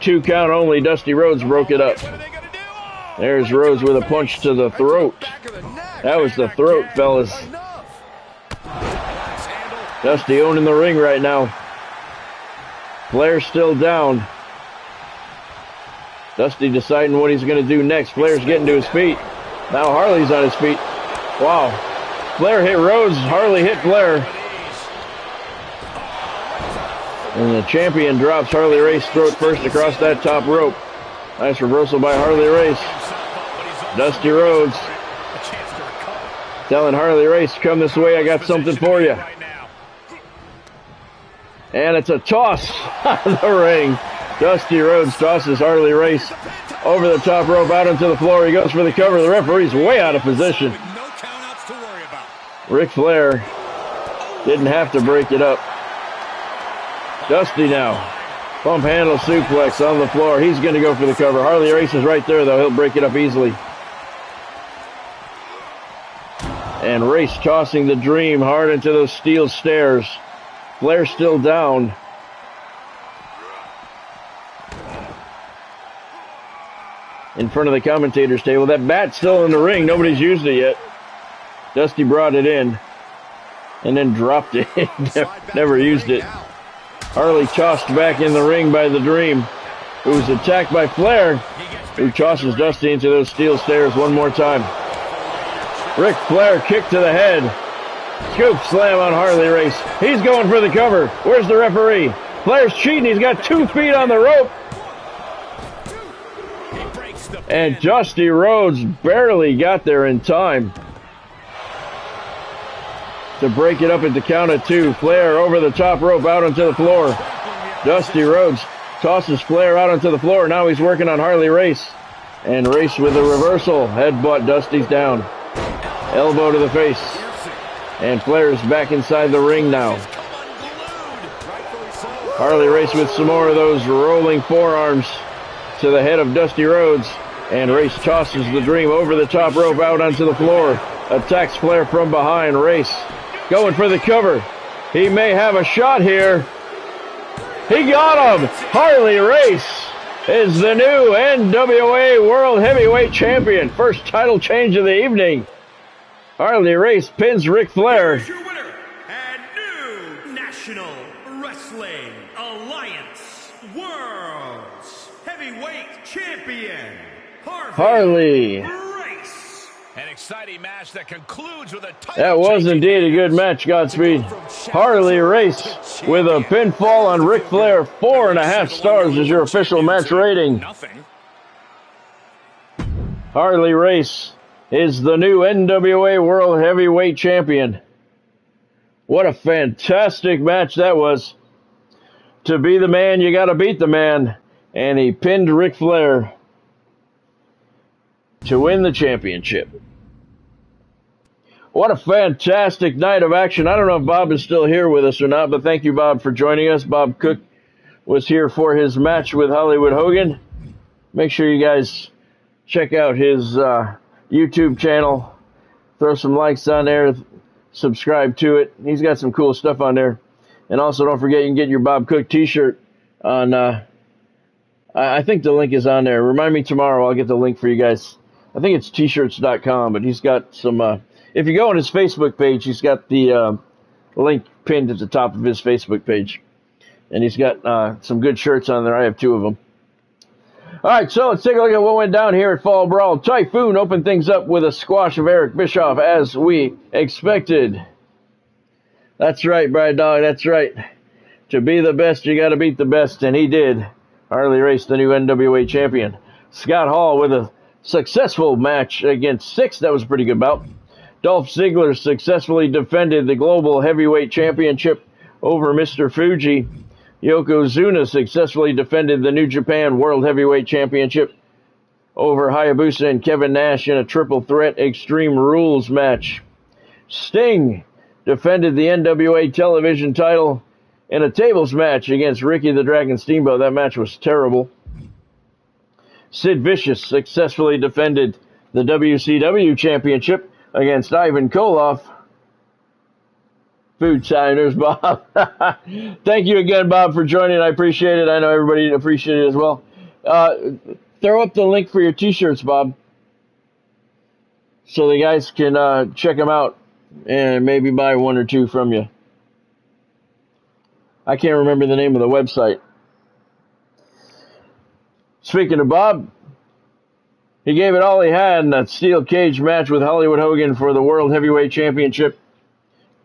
2 count only. Dusty Rhodes broke it up. There's Rhodes with a punch to the throat. That was the throat, fellas. Dusty owning the ring right now. Flair's still down. Dusty deciding what he's going to do next. Flair's getting to his feet. Now Harley's on his feet. Wow. Flair hit Rhodes. Harley hit Flair. And the champion drops Harley Race throat first across that top rope. Nice reversal by Harley Race. Dusty Rhodes telling Harley Race, come this way, I got something for you. And it's a toss on the ring. Dusty Rhodes tosses Harley Race over the top rope out onto the floor. He goes for the cover. The referee's way out of position. Ric Flair didn't have to break it up. Dusty now. Pump handle suplex on the floor. He's going to go for the cover. Harley Race is right there, though. He'll break it up easily. And Race tossing the Dream hard into those steel stairs. Flair still down. In front of the commentator's table. That bat's still in the ring. Nobody's used it yet. Dusty brought it in and then dropped it. Never used it. Harley tossed back in the ring by the Dream, who was attacked by Flair, who tosses Dusty into those steel stairs one more time. Ric Flair kick to the head. Scoop slam on Harley Race. He's going for the cover. Where's the referee? Flair's cheating. He's got 2 feet on the rope. And Dusty Rhodes barely got there in time to break it up at the count of 2. Flair over the top rope out onto the floor. Dusty Rhodes tosses Flair out onto the floor. Now he's working on Harley Race. And Race with a reversal. Headbutt. Dusty's down. Elbow to the face. And Flair's back inside the ring now. Harley Race with some more of those rolling forearms to the head of Dusty Rhodes. And Race tosses the Dream over the top rope out onto the floor. Attacks Flair from behind. Race going for the cover. He may have a shot here. He got him. Harley Race is the new NWA World Heavyweight Champion. First title change of the evening. Harley Race pins Ric Flair. Here's your winner and new National Wrestling Alliance World's Heavyweight Champion, Harley. An exciting match that concludes with a title. That was indeed a good match, Godspeed. Harley Race with a pinfall on Ric Flair. 4.5 stars is your official match rating. Harley Race is the new NWA World Heavyweight Champion. What a fantastic match that was. To be the man, you got to beat the man. And he pinned Ric Flair to win the championship. What a fantastic night of action. I don't know if Bob is still here with us or not, but thank you, Bob, for joining us. Bob Cook was here for his match with Hollywood Hogan. Make sure you guys check out his YouTube channel. Throw some likes on there. Subscribe to it. He's got some cool stuff on there. And also, don't forget, you can get your Bob Cook t-shirt on, I think the link is on there. Remind me tomorrow, I'll get the link for you guys. I think it's tshirts.com, but he's got some, if you go on his Facebook page, he's got the link pinned at the top of his Facebook page. And he's got some good shirts on there. I have 2 of them. All right, so let's take a look at what went down here at Fall Brawl. Typhoon opened things up with a squash of Eric Bischoff, as we expected. That's right, Brad Dog, that's right. To be the best, you got to beat the best, and he did. Harley Race, the new NWA champion. Scott Hall with a successful match against Six. That was a pretty good bout. Dolph Ziggler successfully defended the Global Heavyweight Championship over Mr. Fuji. Yokozuna successfully defended the New Japan World Heavyweight Championship over Hayabusa and Kevin Nash in a triple threat Extreme Rules match. Sting defended the NWA television title in a tables match against Ricky the Dragon Steamboat. That match was terrible. Sid Vicious successfully defended the WCW Championship against Ivan Koloff. Food time, there's Bob. Thank you again, Bob, for joining. I appreciate it. I know everybody appreciated it as well. Throw up the link for your t-shirts, Bob, so the guys can check them out and maybe buy 1 or 2 from you. I can't remember the name of the website. Speaking of Bob, he gave it all he had in that steel cage match with Hollywood Hogan for the World Heavyweight Championship.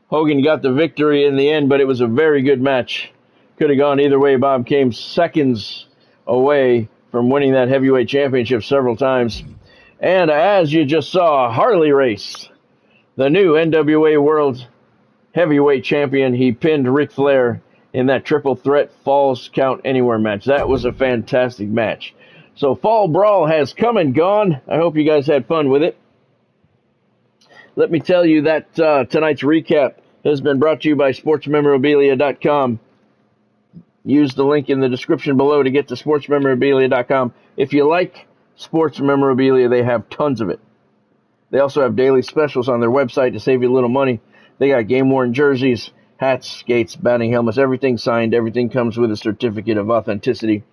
Hogan got the victory in the end, but it was a very good match. Could have gone either way. Bob came seconds away from winning that heavyweight championship several times. And as you just saw, Harley Race, the new NWA World Heavyweight Champion, he pinned Ric Flair in that triple threat Falls Count Anywhere match. That was a fantastic match. So Fall Brawl has come and gone. I hope you guys had fun with it. Let me tell you that tonight's recap has been brought to you by sportsmemorabilia.com. Use the link in the description below to get to sportsmemorabilia.com. If you like sports memorabilia, they have tons of it. They also have daily specials on their website to save you a little money. They got game-worn jerseys, hats, skates, batting helmets, everything signed. Everything comes with a certificate of authenticity.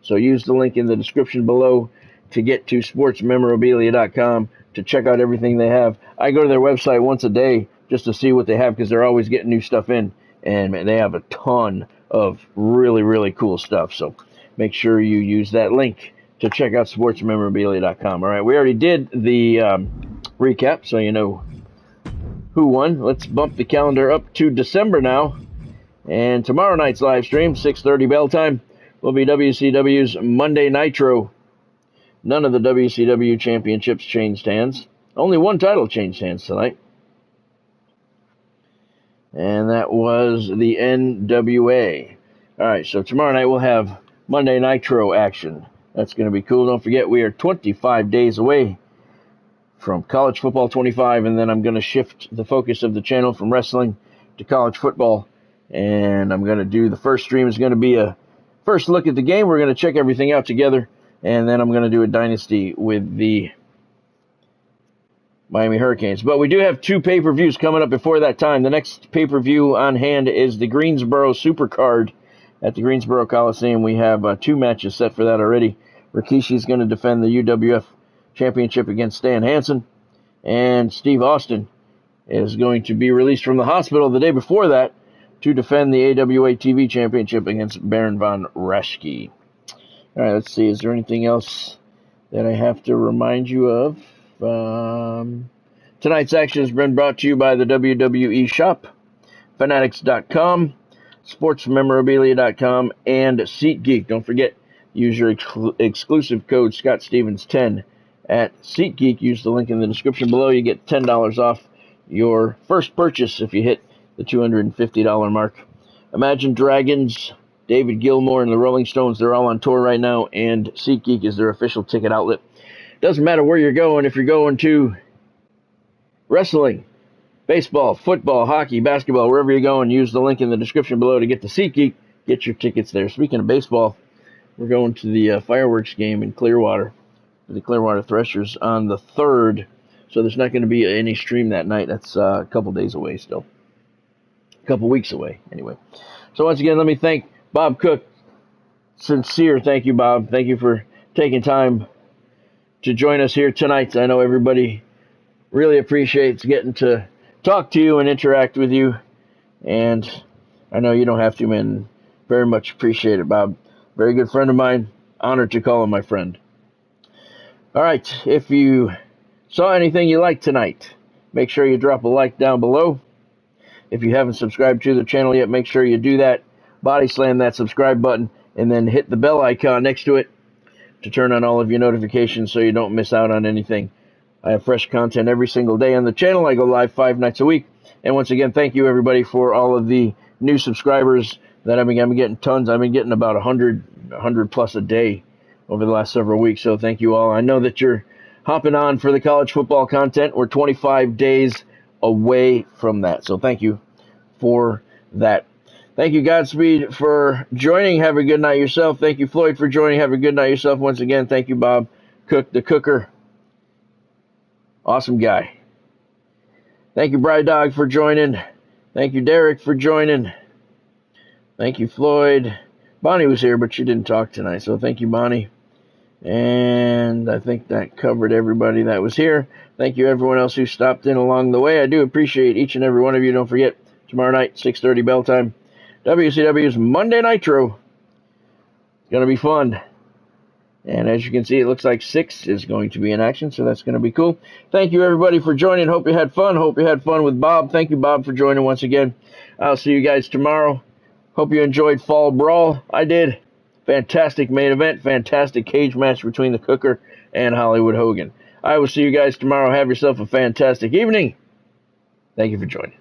So use the link in the description below to get to sportsmemorabilia.com to check out everything they have. I go to their website once a day just to see what they have because they're always getting new stuff in. And man, they have a ton of really, really cool stuff. So make sure you use that link to check out sportsmemorabilia.com. All right, we already did the recap, so you know who won. Let's bump the calendar up to December now. And tomorrow night's live stream, 6:30 bell time, will be WCW's Monday Nitro. None of the WCW championships changed hands. Only one title changed hands tonight. And that was the NWA. All right, so tomorrow night we'll have Monday Nitro action. That's going to be cool. Don't forget, we are 25 days away from College Football 25, and then I'm going to shift the focus of the channel from wrestling to college football. And I'm going to do the first stream is going to be a first look at the game. We're going to check everything out together. And then I'm going to do a dynasty with the Miami Hurricanes. But we do have 2 pay-per-views coming up before that time. The next pay-per-view on hand is the Greensboro Supercard at the Greensboro Coliseum. We have 2 matches set for that already. Rikishi's going to defend the UWF Championship against Stan Hansen, and Steve Austin is going to be released from the hospital the day before that to defend the AWA TV Championship against Baron von Raschke. All right, let's see. Is there anything else that I have to remind you of? Tonight's action has been brought to you by the WWE Shop, Fanatics.com, SportsMemorabilia.com, and SeatGeek. Don't forget, use your exclusive code ScottStevens10 at SeatGeek. Use the link in the description below. You get $10 off your first purchase if you hit the $250 mark. Imagine Dragons, David Gilmour, and the Rolling Stones, they're all on tour right now, and SeatGeek is their official ticket outlet. Doesn't matter where you're going. If you're going to wrestling, baseball, football, hockey, basketball, wherever you're going, use the link in the description below to get to SeatGeek. Get your tickets there. Speaking of baseball, we're going to the fireworks game in Clearwater, the Clearwater Threshers, on the 3rd. So there's not going to be any stream that night. That's a couple days away still. A couple weeks away, anyway. So once again, let me thank Bob Cook. Sincere thank you, Bob. Thank you for taking time to join us here tonight. I know everybody really appreciates getting to talk to you and interact with you. And I know you don't have to, man. Very much appreciate it, Bob. Very good friend of mine. Honored to call him my friend. All right. If you saw anything you liked tonight, make sure you drop a like down below. If you haven't subscribed to the channel yet, make sure you do that. Body slam that subscribe button and then hit the bell icon next to it to turn on all of your notifications so you don't miss out on anything. I have fresh content every single day on the channel. I go live 5 nights a week. And once again, thank you everybody for all of the new subscribers that I've been getting tons. I've been getting about 100 plus a day over the last several weeks. So thank you all. I know that you're hopping on for the college football content. We're 25 days away from that. So thank you for that. Thank you, Godspeed, for joining. Have a good night yourself. Thank you, Floyd, for joining. Have a good night yourself. Once again, thank you, Bob Cook, the cooker. Awesome guy. Thank you, Bride Dog, for joining. Thank you, Derek, for joining. Thank you, Floyd. Bonnie was here, but she didn't talk tonight, so thank you, Bonnie. And I think that covered everybody that was here. Thank you, everyone else who stopped in along the way. I do appreciate each and every one of you. Don't forget, tomorrow night, 6:30 bell time, WCW's Monday Nitro. It's going to be fun. And as you can see, it looks like 6 is going to be in action, so that's going to be cool. Thank you, everybody, for joining. Hope you had fun. Hope you had fun with Bob. Thank you, Bob, for joining once again. I'll see you guys tomorrow. Hope you enjoyed Fall Brawl. I did. Fantastic main event. Fantastic cage match between the Cooker and Hollywood Hogan. I will see you guys tomorrow. Have yourself a fantastic evening. Thank you for joining.